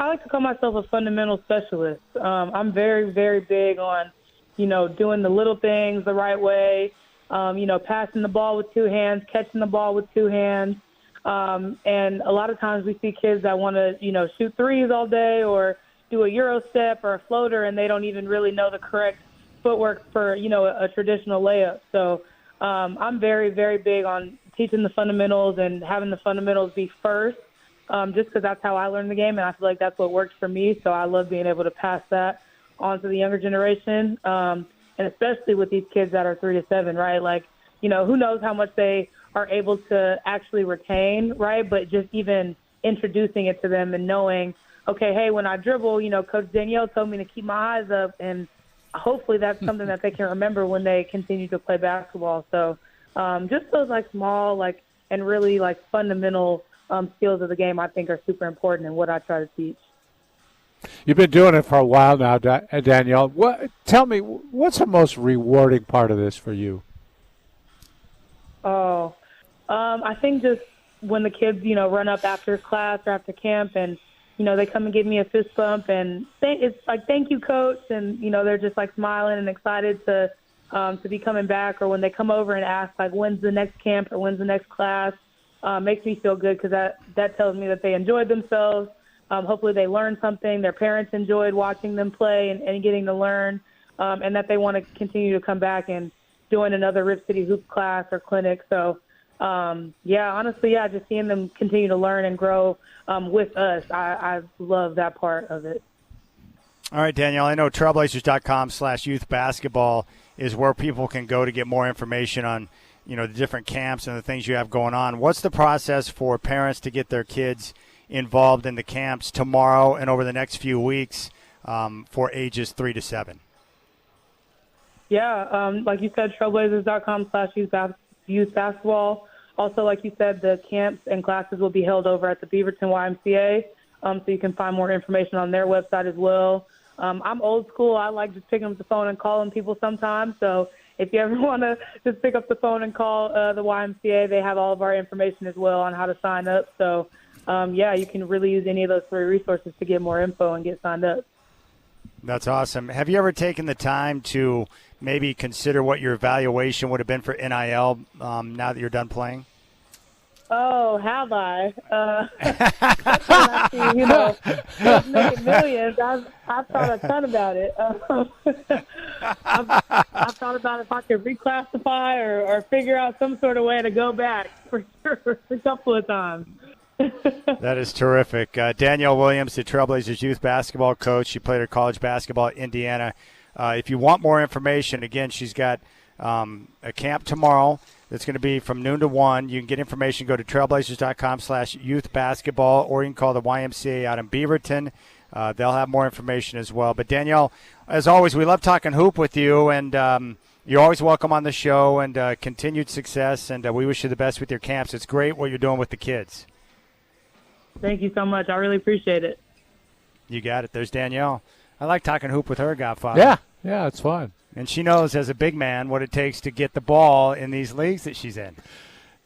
S10: like to call myself a fundamental specialist. I'm very, very big on, doing the little things the right way, passing the ball with 2 hands, catching the ball with 2 hands. And a lot of times we see kids that want to, shoot threes all day or do a Euro step or a floater, and they don't even really know the correct footwork for, a traditional layup. So I'm very, very big on teaching the fundamentals and having the fundamentals be first. Just because that's how I learned the game, and I feel like that's what works for me. So I love being able to pass that on to the younger generation, and especially with these kids that are 3 to 7, right? Like, who knows how much they are able to actually retain, right? But just even introducing it to them and knowing, okay, hey, when I dribble, Coach Danielle told me to keep my eyes up, and hopefully that's something that they can remember when they continue to play basketball. So just those small, and really fundamental skills of the game, I think, are super important and what I try to teach.
S7: You've been doing it for a while now, Danielle. Tell me, what's the most rewarding part of this for you?
S10: I think just when the kids, run up after class or after camp and, they come and give me a fist bump and it's like, thank you, coach. And, they're just smiling and excited to be coming back. Or when they come over and ask, when's the next camp or when's the next class? Makes me feel good because that tells me that they enjoyed themselves. Hopefully they learned something. Their parents enjoyed watching them play and getting to learn, and that they want to continue to come back and join another Rip City Hoop class or clinic. So, honestly, just seeing them continue to learn and grow with us, I love that part of it.
S1: All right, Danielle, I know trailblazers.com/youth basketball is where people can go to get more information on the different camps and the things you have going on. What's the process for parents to get their kids involved in the camps tomorrow and over the next few weeks for ages 3 to 7?
S10: Yeah, like you said, trailblazers.com/youth basketball. Also, like you said, the camps and classes will be held over at the Beaverton YMCA, so you can find more information on their website as well. I'm old school. I like just picking up the phone and calling people sometimes, so if you ever want to just pick up the phone and call the YMCA, they have all of our information as well on how to sign up. So, you can really use any of those 3 resources to get more info and get signed up.
S1: That's awesome. Have you ever taken the time to maybe consider what your evaluation would have been for NIL now that you're done playing?
S10: Oh, have I? That's when I see, kids making millions. I've thought a ton about it. I've thought about if I could reclassify or figure out some sort of way to go back for sure a couple of times.
S1: That is terrific. Danielle Williams, the Trailblazers youth basketball coach. She played her college basketball at Indiana. If you want more information, again, she's got a camp tomorrow that's going to be from noon to 1. You can get information. Go to trailblazers.com/youth basketball, or you can call the YMCA out in Beaverton. They'll have more information as well. But, Danielle, as always, we love talking hoop with you, and you're always welcome on the show, and continued success, and we wish you the best with your camps. It's great what you're doing with the kids.
S10: Thank you so much. I really appreciate it.
S1: You got it. There's Danielle. I like talking hoop with her, Godfather.
S7: Yeah, it's fun.
S1: And she knows as a big man what it takes to get the ball in these leagues that she's in.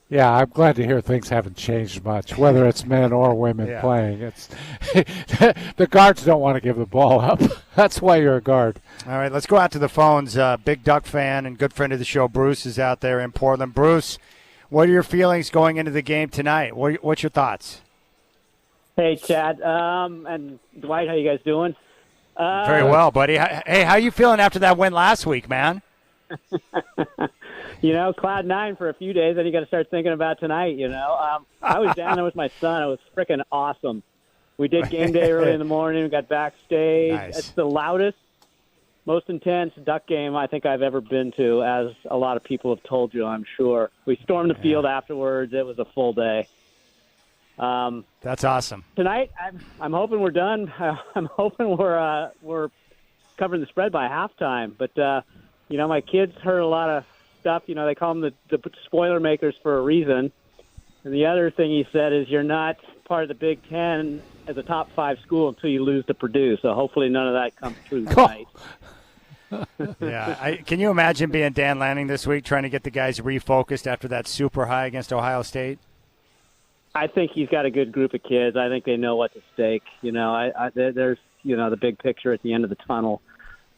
S7: Yeah, I'm glad to hear things haven't changed much, whether it's men or women playing. It's the guards don't want to give the ball up. That's why you're a guard.
S1: All right, let's go out to the phones. Big Duck fan and good friend of the show, Bruce, is out there in Portland. Bruce, what are your feelings going into the game tonight? What's your thoughts?
S11: Hey, Chad, and Dwight, how you guys doing?
S1: Very well, buddy. Hey, how you feeling after that win last week, man?
S11: cloud nine for a few days, then you got to start thinking about tonight, I was down there with my son. It was freaking awesome. We did game day early in the morning. We got backstage.
S1: Nice.
S11: It's the loudest, most intense duck game I think I've ever been to, as a lot of people have told you, I'm sure. We stormed the field afterwards. It was a full day.
S1: That's awesome.
S11: Tonight, I'm hoping we're done. I'm hoping we're covering the spread by halftime. But, my kids heard a lot of stuff. They call them the spoiler makers for a reason. And the other thing he said is you're not part of the Big Ten as a top 5 school until you lose to Purdue. So hopefully none of that comes true tonight.
S1: Yeah. Can you imagine being Dan Lanning this week, trying to get the guys refocused after that super high against Ohio State?
S11: I think he's got a good group of kids. I think they know what's at stake. There's the big picture at the end of the tunnel.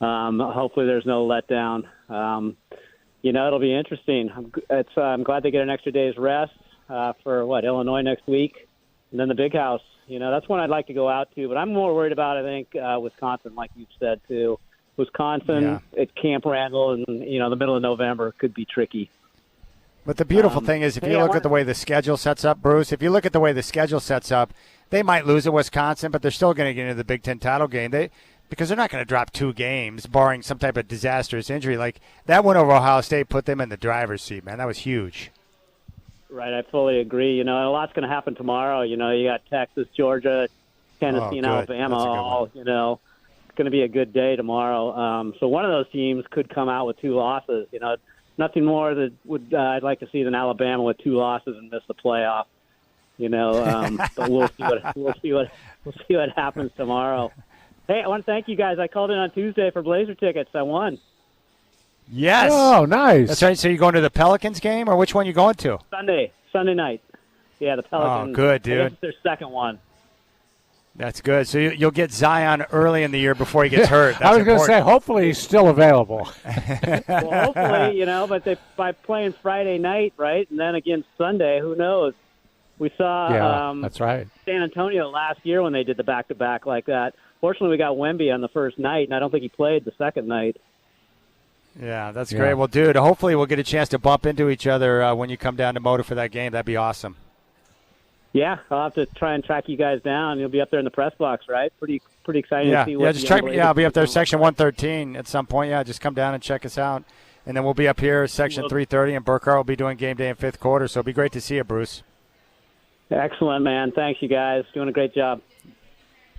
S11: Hopefully there's no letdown. It'll be interesting. I'm glad they get an extra day's rest for Illinois next week, and then the Big House. That's one I'd like to go out to. But I'm more worried about, I think, Wisconsin, like you've said too. Wisconsin at Camp Randall in the middle of November could be tricky.
S1: But the beautiful thing is, if you look at the way the schedule sets up, Bruce, if you look at the way the schedule sets up, they might lose at Wisconsin, but they're still going to get into the Big Ten title game. Because they're not going to drop 2 games, barring some type of disastrous injury. Like, that win over Ohio State put them in the driver's seat, man. That was huge.
S11: Right, I fully agree. A lot's going to happen tomorrow. You got Texas, Georgia, Tennessee, and Alabama. All, it's going to be a good day tomorrow. So one of those teams could come out with 2 losses. Nothing more that I'd like to see than Alabama with 2 losses and miss the playoff. But we'll see what happens tomorrow. Hey, I want to thank you guys. I called in on Tuesday for Blazer tickets. I won.
S1: Yes.
S7: Oh, nice.
S1: That's right. So you're going to the Pelicans game, or which one you going to?
S11: Sunday night. Yeah, the Pelicans.
S1: Oh, good, dude.
S11: I guess it's their second one.
S1: That's good. So you'll get Zion early in the year before he gets hurt. That's
S7: I was going to say, hopefully he's still available.
S11: Well, hopefully, but by playing Friday night, right, and then again Sunday, who knows? We saw
S7: that's right.
S11: San Antonio last year when they did the back-to-back like that. Fortunately, we got Wemby on the first night, and I don't think he played the second night.
S1: Yeah, that's great. Well, dude, hopefully we'll get a chance to bump into each other when you come down to Moda for that game. That'd be awesome.
S11: Yeah, I'll have to try and track you guys down. You'll be up there in the press box, right? Pretty exciting to see what
S1: just check. Yeah, I'll be up there, section 113 at some point. Yeah, just come down and check us out. And then we'll be up here, section 330, and Burkhart will be doing game day in 5th quarter. So it'll be great to see you, Bruce.
S11: Excellent, man. Thanks, you guys. Doing a great job.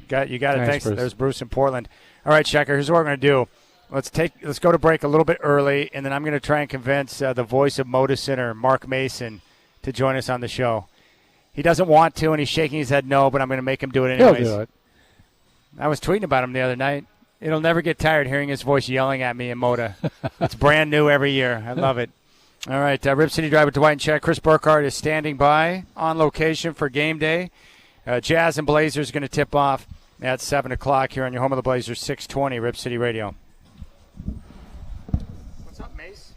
S1: You got it. Thanks.
S7: Bruce.
S1: There's Bruce in Portland. All right, Checker, here's what we're going to do. Let's go to break a little bit early, and then I'm going to try and convince the voice of Moda Center, Mark Mason, to join us on the show. He doesn't want to, and he's shaking his head no, but I'm going to make him do it anyways.
S7: He'll do it.
S1: I was tweeting about him the other night. It'll never get tired hearing his voice yelling at me in Moda. It's brand new every year. I love it. All right, Rip City Drive with Dwight and Chad. Chris Burkhart is standing by on location for game day. Jazz and Blazers going to tip off at 7 o'clock here on your home of the Blazers, 620 Rip City Radio. What's up, Mace?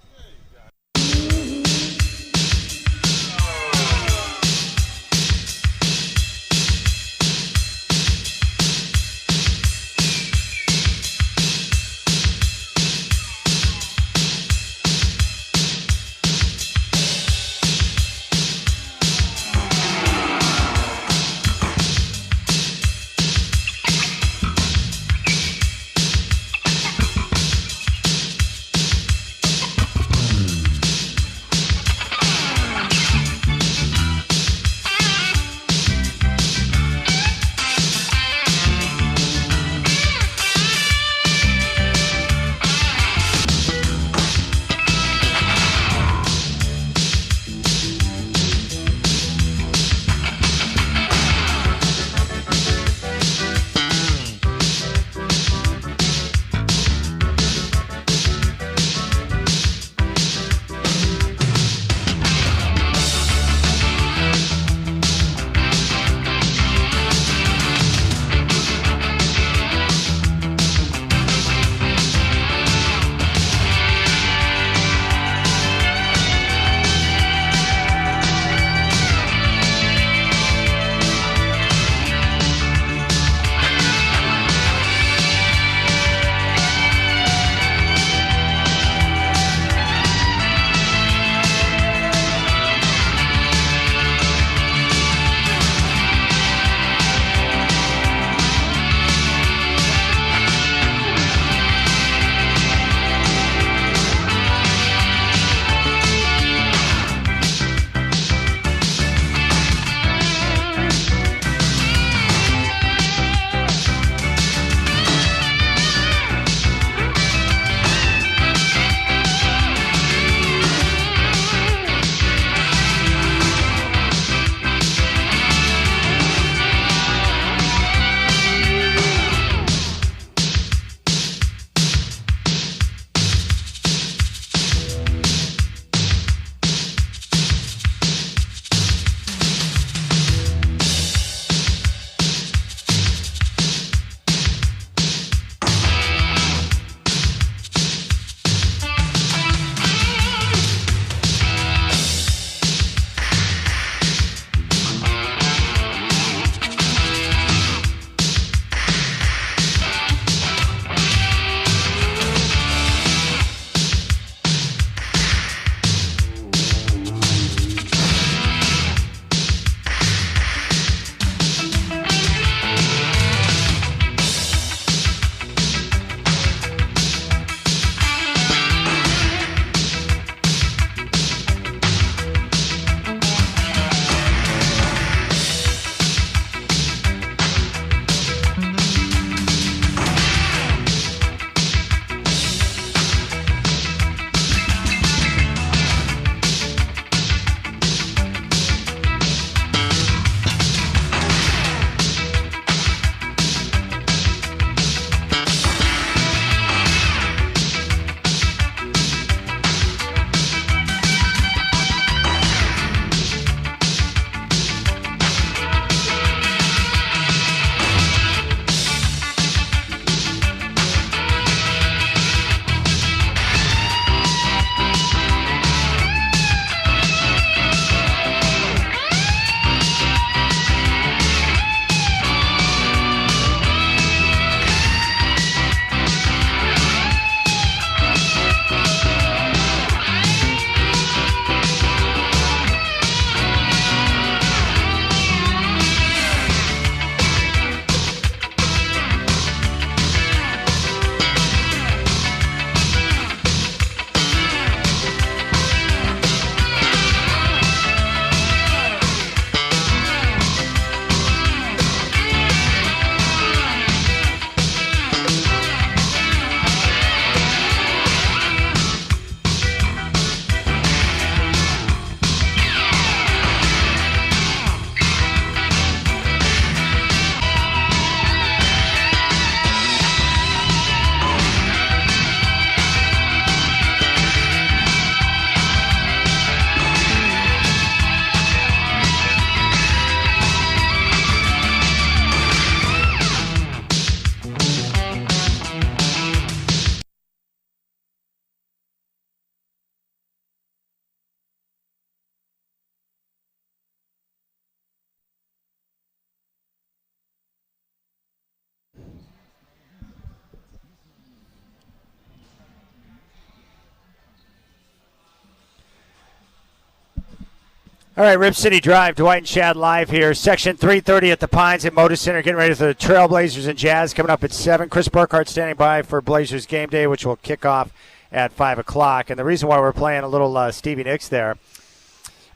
S1: All right, Rip City Drive, Dwight and Chad live here. Section 330 at the Pines at Moda Center. Getting ready for the Trailblazers and Jazz coming up at 7. Chris Burkhardt standing by for Blazers Game Day, which will kick off at 5 o'clock. And the reason why we're playing a little Stevie Nicks there,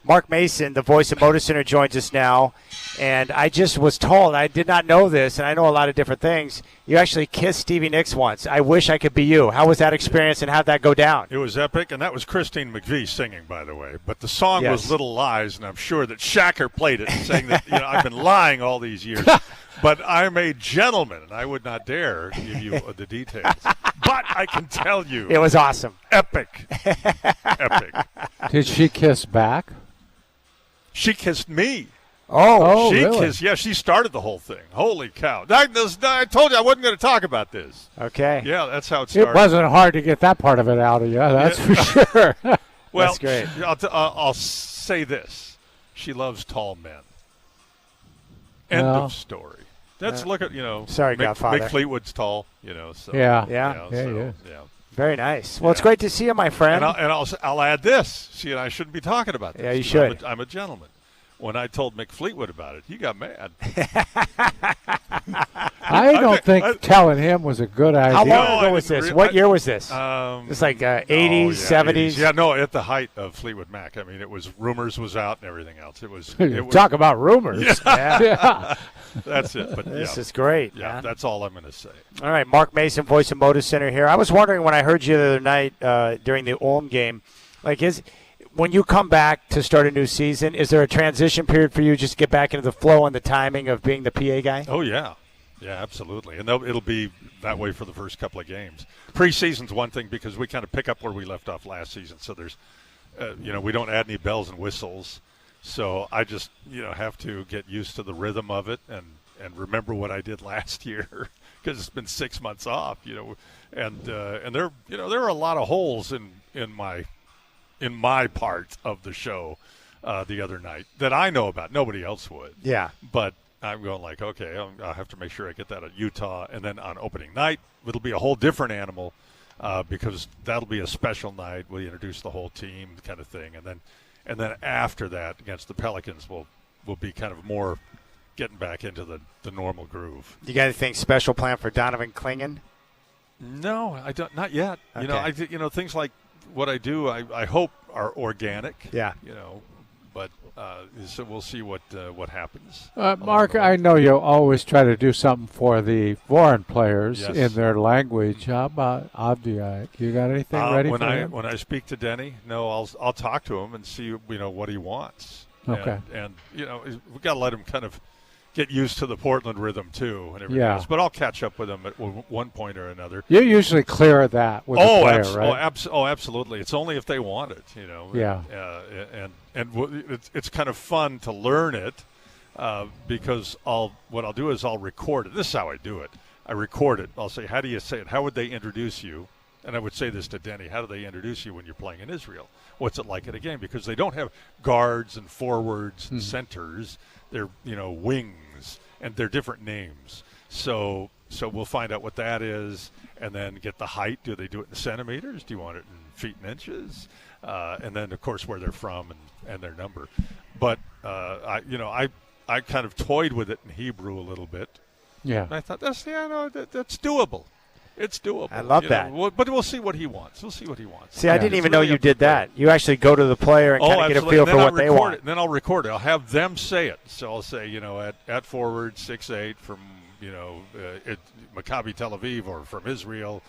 S1: Mark Mason, the voice of Moda Center, joins us now. And I just was told, I did not know this, and I know a lot of different things. You actually kissed Stevie Nicks once. I wish I could be you. How was that experience, and how'd that go down?
S12: It was epic, and that was Christine McVie singing, by the way. But the song was Little Lies, and I'm sure that Shacker played it, saying that I've been lying all these years. But I'm a gentleman, and I would not dare give you the details. But I can tell you.
S1: It was awesome.
S12: Epic. Epic.
S7: Did she kiss back?
S12: She kissed me.
S1: Oh,
S12: she
S1: really?
S12: kissed. Yeah, she started the whole thing. Holy cow! I told you I wasn't going to talk about this.
S1: Okay.
S12: Yeah, that's how it started.
S7: It wasn't hard to get that part of it out of you. That's for sure.
S12: Well,
S1: that's great.
S12: I'll say this: she loves tall men. End of story. Let's look at
S1: Sorry, Godfather.
S12: Mick Fleetwood's tall. So
S7: Yeah.
S1: Very nice. Well, it's great to see you, my friend.
S12: And I'll add this. See, and I shouldn't be talking about this.
S1: Yeah, you should.
S12: I'm a gentleman. When I told Mick Fleetwood about it, he got mad.
S7: I don't think telling him was a good idea.
S1: How long ago was this? What year was this? It's like 80s, 70s?
S12: 80s. Yeah, no, at the height of Fleetwood Mac. I mean, it was Rumors was out and everything else. It was
S7: Talk about rumors.
S1: Yeah.
S12: That's it. But
S1: this is great.
S12: Yeah,
S1: man.
S12: that's all I'm going to say.
S1: All right, Mark Mason, voice of Moda Center here. I was wondering when I heard you the other night during the Ulm game, when you come back to start a new season, is there a transition period for you just to get back into the flow and the timing of being the PA guy?
S12: Oh, yeah. Yeah, absolutely. And it'll be that way for the first couple of games. Preseason's one thing because we kind of pick up where we left off last season. So there's, we don't add any bells and whistles. So I just, have to get used to the rhythm of it and remember what I did last year because it's been 6 months off, and there are a lot of holes in my part of the show the other night that I know about. Nobody else would.
S1: Yeah.
S12: But I'm going okay, I'll have to make sure I get that at Utah. And then on opening night, it'll be a whole different animal because that'll be a special night. We'll introduce the whole team kind of thing. And then after that, against the Pelicans, we'll be kind of more getting back into the normal groove.
S1: You got anything special planned for Donovan Clingan?
S12: No, I don't. Not yet.
S1: Okay.
S12: Things like what I do, I hope are organic.
S1: Yeah.
S12: But so we'll see what happens.
S7: Mark, I know you always try to do something for the foreign players in their language. How about Avdiak? You got anything ready for him?
S12: When I speak to Denny, I'll talk to him and see what he wants.
S7: Okay.
S12: And we've got to let him kind of get used to the Portland rhythm too and everything else. But I'll catch up with him at one point or another.
S7: You usually clear that with the player, right?
S12: Absolutely. It's only if they want it,
S7: Yeah.
S12: And it's kind of fun to learn it because what I'll do is I'll record it. This is how I do it. I record it. I'll say, how do you say it? How would they introduce you? And I would say this to Denny. How do they introduce you when you're playing in Israel? What's it like at a game? Because they don't have guards and forwards and centers. They're, wings, and they're different names. So we'll find out what that is and then get the height. Do they do it in centimeters? Do you want it in feet and inches? And then, of course, where they're from and their number. But, I kind of toyed with it in Hebrew a little bit.
S7: Yeah.
S12: And I thought, that's doable. It's doable.
S1: I love that.
S12: But we'll see what he wants.
S1: See, I didn't even know you did that. You actually go to the player and kind of get a feel for what they want.
S12: And then I'll record it. I'll have them say it. So I'll say, at forward 6'8" from, Maccabi Tel Aviv or from Israel,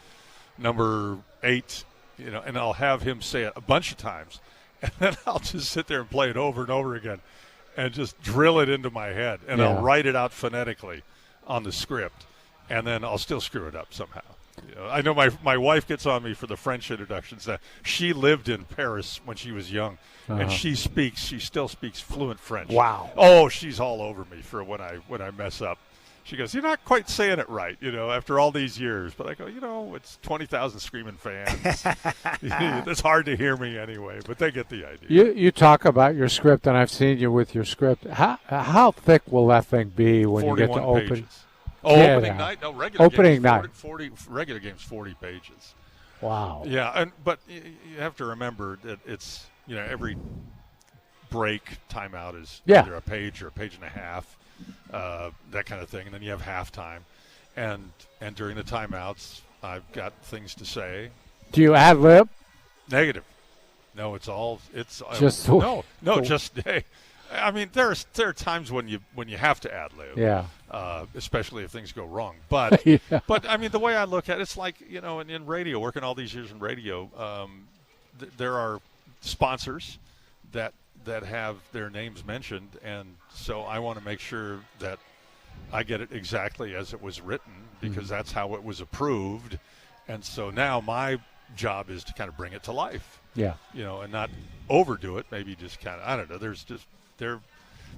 S12: number 8, and I'll have him say it a bunch of times. And then I'll just sit there and play it over and over again and just drill it into my head. And I'll write it out phonetically on the script. And then I'll still screw it up somehow. I know my wife gets on me for the French introductions. She lived in Paris when she was young, and she still speaks fluent French.
S1: Wow.
S12: Oh, she's all over me for when I mess up. She goes, "You're not quite saying it right, after all these years." But I go, it's 20,000 screaming fans. It's hard to hear me anyway, but they get the idea.
S7: You talk about your script, and I've seen you with your script. How thick will that thing be when you get to open?
S12: Pages. Opening night? No, regular
S7: opening
S12: games,
S7: night.
S12: 40 regular games, 40 pages.
S7: Wow.
S12: Yeah, but you have to remember that it's every break timeout is
S7: Yeah.
S12: either a page or a page and a half, that kind of thing. And then you have halftime. And during the timeouts, I've got things to say.
S7: Do you ad lib?
S12: Negative. No, it's
S7: Just
S12: just hey. I mean, there are times when you have to ad lib.
S7: Yeah.
S12: Especially if things go wrong. But
S7: Yeah.
S12: but I mean, the way I look at it, it's like, in radio, working all these years in radio, there are sponsors that have their names mentioned, and so I want to make sure that I get it exactly as it was written, because that's how it was approved. And so now my job is to kind of bring it to life.
S7: Yeah.
S12: And not overdo it. Maybe just kind of, I don't know.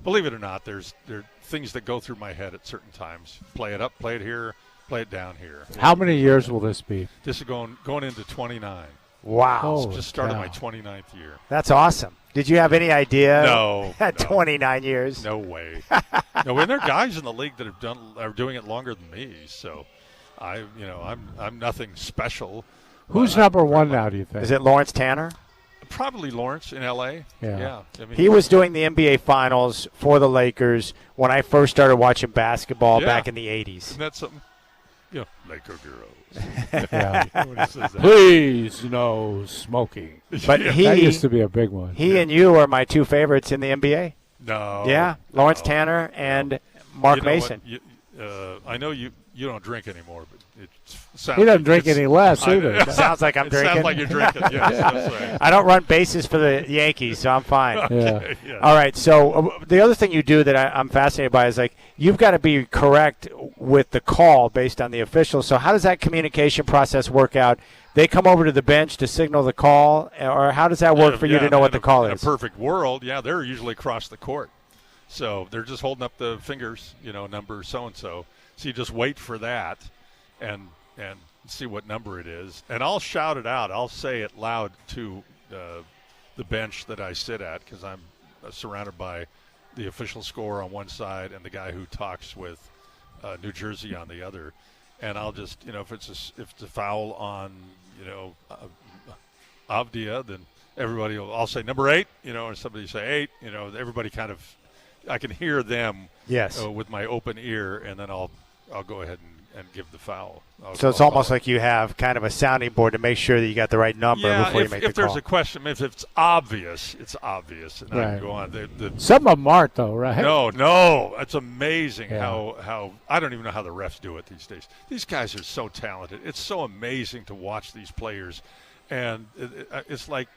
S12: Believe it or not, there are things that go through my head at certain times. Play it up, play it here, play it down here.
S7: How many years will this be?
S12: This is going into 29.
S1: Wow.
S12: Just started my 29th year.
S1: That's awesome. Did you have any idea?
S12: No.
S1: At 29 years.
S12: No way. No, and there are guys in the league that are doing it longer than me. So, I'm nothing special.
S7: Who's number one now, do you think?
S1: Is it Lawrence Tanner?
S12: Probably Lawrence in L.A.
S7: Yeah.
S12: I mean,
S1: He was doing the NBA Finals for the Lakers when I first started watching basketball back in the 80s.
S12: Isn't that something? Laker girls.
S7: Yeah.
S12: When he says that.
S7: Please, no smoking.
S1: But
S7: that used to be a big one.
S1: He and you are my two favorites in the NBA.
S12: No.
S1: Yeah, Lawrence Tanner and Mark Mason.
S12: I know you don't drink anymore, but it sounds.
S7: He doesn't drink any less either.
S1: It sounds like I'm drinking.
S12: Sounds like you're drinking. Yes, that's right.
S1: I don't run bases for the Yankees, so I'm fine.
S12: Okay, yeah.
S1: All right. So the other thing you do that I'm fascinated by is you've got to be correct with the call based on the officials. So how does that communication process work out? They come over to the bench to signal the call, or how does that work for you to know what the call is?
S12: In a perfect world, they're usually across the court, so they're just holding up the fingers, number so and so. So you just wait for that, and see what number it is, and I'll shout it out. I'll say it loud to the bench that I sit at, because I'm surrounded by the official scorer on one side and the guy who talks with New Jersey on the other. And I'll just, if it's a foul on, Avdia, then I'll say number 8, or somebody say 8, everybody kind of, I can hear them.
S1: Yes.
S12: With my open ear, and then I'll go ahead and give the foul.
S1: So it's almost like you have kind of a sounding board to make sure that you got the right number before you make the call.
S12: If there's a question, if it's obvious, it's obvious, and I can go on.
S7: Some of them aren't, though, right?
S12: No, it's amazing how I don't even know how the refs do it these days. These guys are so talented. It's so amazing to watch these players, and it's like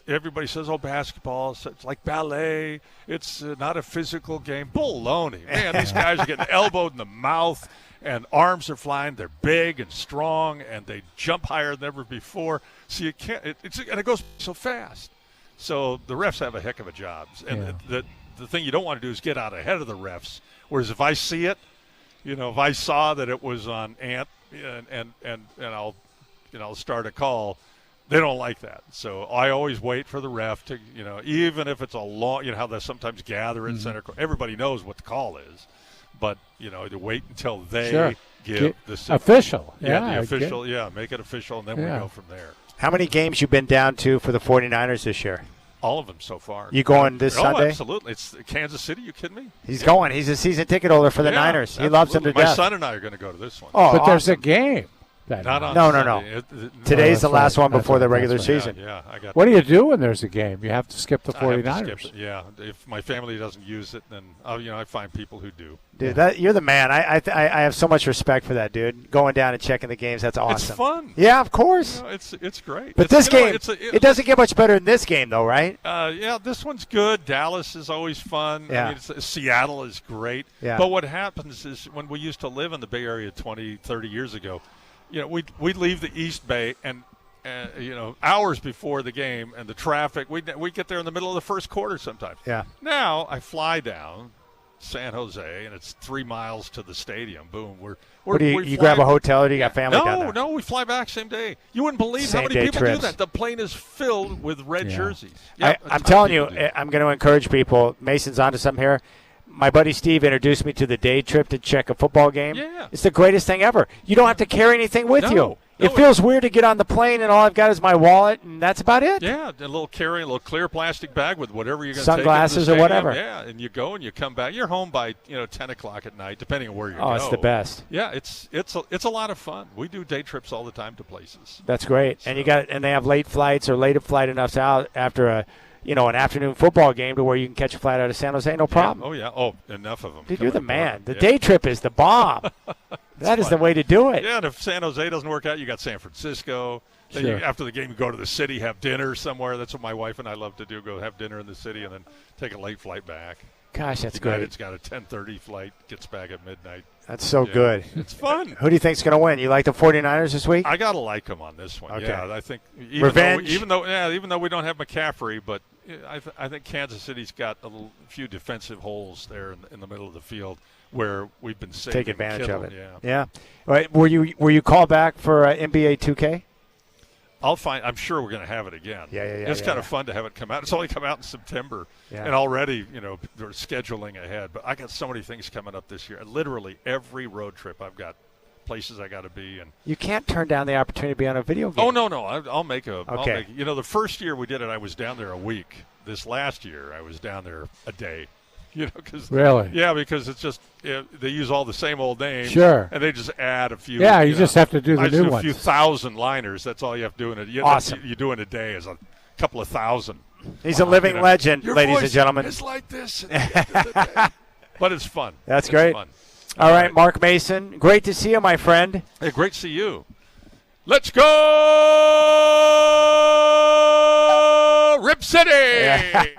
S12: everybody says, basketball, it's like ballet. It's not a physical game. Baloney. Man, these guys are getting elbowed in the mouth, and arms are flying. They're big and strong, and they jump higher than ever before. So you can't and it goes so fast. So the refs have a heck of a job. And the thing you don't want to do is get out ahead of the refs. Whereas if I see it, if I saw that it was on Ant, and I'll start a call, they don't like that. So I always wait for the ref to, even if it's a long, how they sometimes gather in center court. Everybody knows what the call is. But, to wait until they give the signal.
S7: Official.
S12: The official. Make it official, and then we go from there.
S1: How many games you been down to for the 49ers this year?
S12: All of them so far.
S1: You going this Sunday?
S12: Absolutely. It's Kansas City. You kidding me?
S1: He's going. He's a season ticket holder for the Niners. He loves them to death.
S12: My son and I are going to go to this one.
S1: Oh,
S7: but there's a game.
S12: Not on
S1: no.
S12: Sunday.
S1: Today's the last one before the regular season.
S12: Yeah, I got.
S7: What do you do when there's a game? You have to skip the 49ers.
S12: Yeah, if my family doesn't use it, then I find people who do.
S1: Dude, you're the man. I have so much respect for that, dude. Going down and checking the games, that's awesome.
S12: It's fun.
S1: Yeah, of course.
S12: It's great.
S1: But this game, it doesn't get much better than this game, though, right?
S12: This one's good. Dallas is always fun.
S1: Yeah.
S12: I mean, Seattle is great.
S1: Yeah.
S12: But what happens is when we used to live in the Bay Area 20, 30 years ago, we'd leave the East Bay and hours before the game, and the traffic, we'd get there in the middle of the first quarter sometimes.
S1: Yeah.
S12: Now I fly down San Jose, and it's 3 miles to the stadium. Boom.
S1: You grab a hotel, or do you got family down there?
S12: No, we fly back same day. You wouldn't believe how many people do that. The plane is filled with red jerseys. Yeah,
S1: I'm telling you, I'm going to encourage people. Mason's onto something here. My buddy Steve introduced me to the day trip to check a football game.
S12: Yeah.
S1: It's the greatest thing ever. You don't have to carry anything with you. It feels weird to get on the plane and all I've got is my wallet, and that's about it.
S12: Yeah, a little clear plastic bag with whatever you're going to take.
S1: Sunglasses or whatever.
S12: Yeah, and you go and you come back. You're home by 10 o'clock at night, depending on where you go.
S1: Oh, it's the best.
S12: Yeah, it's a lot of fun. We do day trips all the time to places.
S1: That's great. So. And they have late flights or late flight enough out after an afternoon football game to where you can catch a flight out of San Jose, no problem.
S12: Oh, yeah. Oh, enough of them.
S1: Dude, you're the man. The day trip is the bomb. That is the way to do it.
S12: Yeah, and if San Jose doesn't work out, you got San Francisco. Then after the game, you go to the city, have dinner somewhere. That's what my wife and I love to do, go have dinner in the city and then take a late flight back.
S1: Gosh, that's great.
S12: It's got a 10:30 flight, gets back at midnight.
S1: That's so good.
S12: It's fun.
S1: Who do you think's going to win? You like the 49ers this week?
S12: I got to like them on this one.
S1: Okay.
S12: Yeah, I think
S1: Revenge?
S12: Even though we don't have McCaffrey, but I think Kansas City's got a few defensive holes there in the middle of the field where we've been safe.
S1: Take advantage of it.
S12: Yeah.
S1: Right. Were you called back for NBA 2K?
S12: I'm sure we're going to have it again.
S1: Yeah.
S12: It's kind of fun to have it come out. It's only come out in September, and already, they're scheduling ahead. But I got so many things coming up this year. Literally every road trip, I've got places I got to be. And
S1: you can't turn down the opportunity to be on a video game.
S12: Oh no, I'll make a.
S1: Okay.
S12: The first year we did it, I was down there a week. This last year, I was down there a day.
S7: Really?
S12: Yeah, because it's just they use all the same old names.
S7: Sure.
S12: And they just add a few.
S7: Yeah, you just have to do the new ones.
S12: A few thousand liners. That's all you have to do in it.
S1: Awesome.
S12: You do in a day is a couple of thousand.
S1: He's a living legend,
S12: Your
S1: ladies
S12: voice
S1: and gentlemen.
S12: It's like this. At the end of the day. But it's fun.
S1: That's great.
S12: It's fun.
S1: All right, Mark Mason. Great to see you, my friend.
S12: Hey, great to see you. Let's go, Rip City!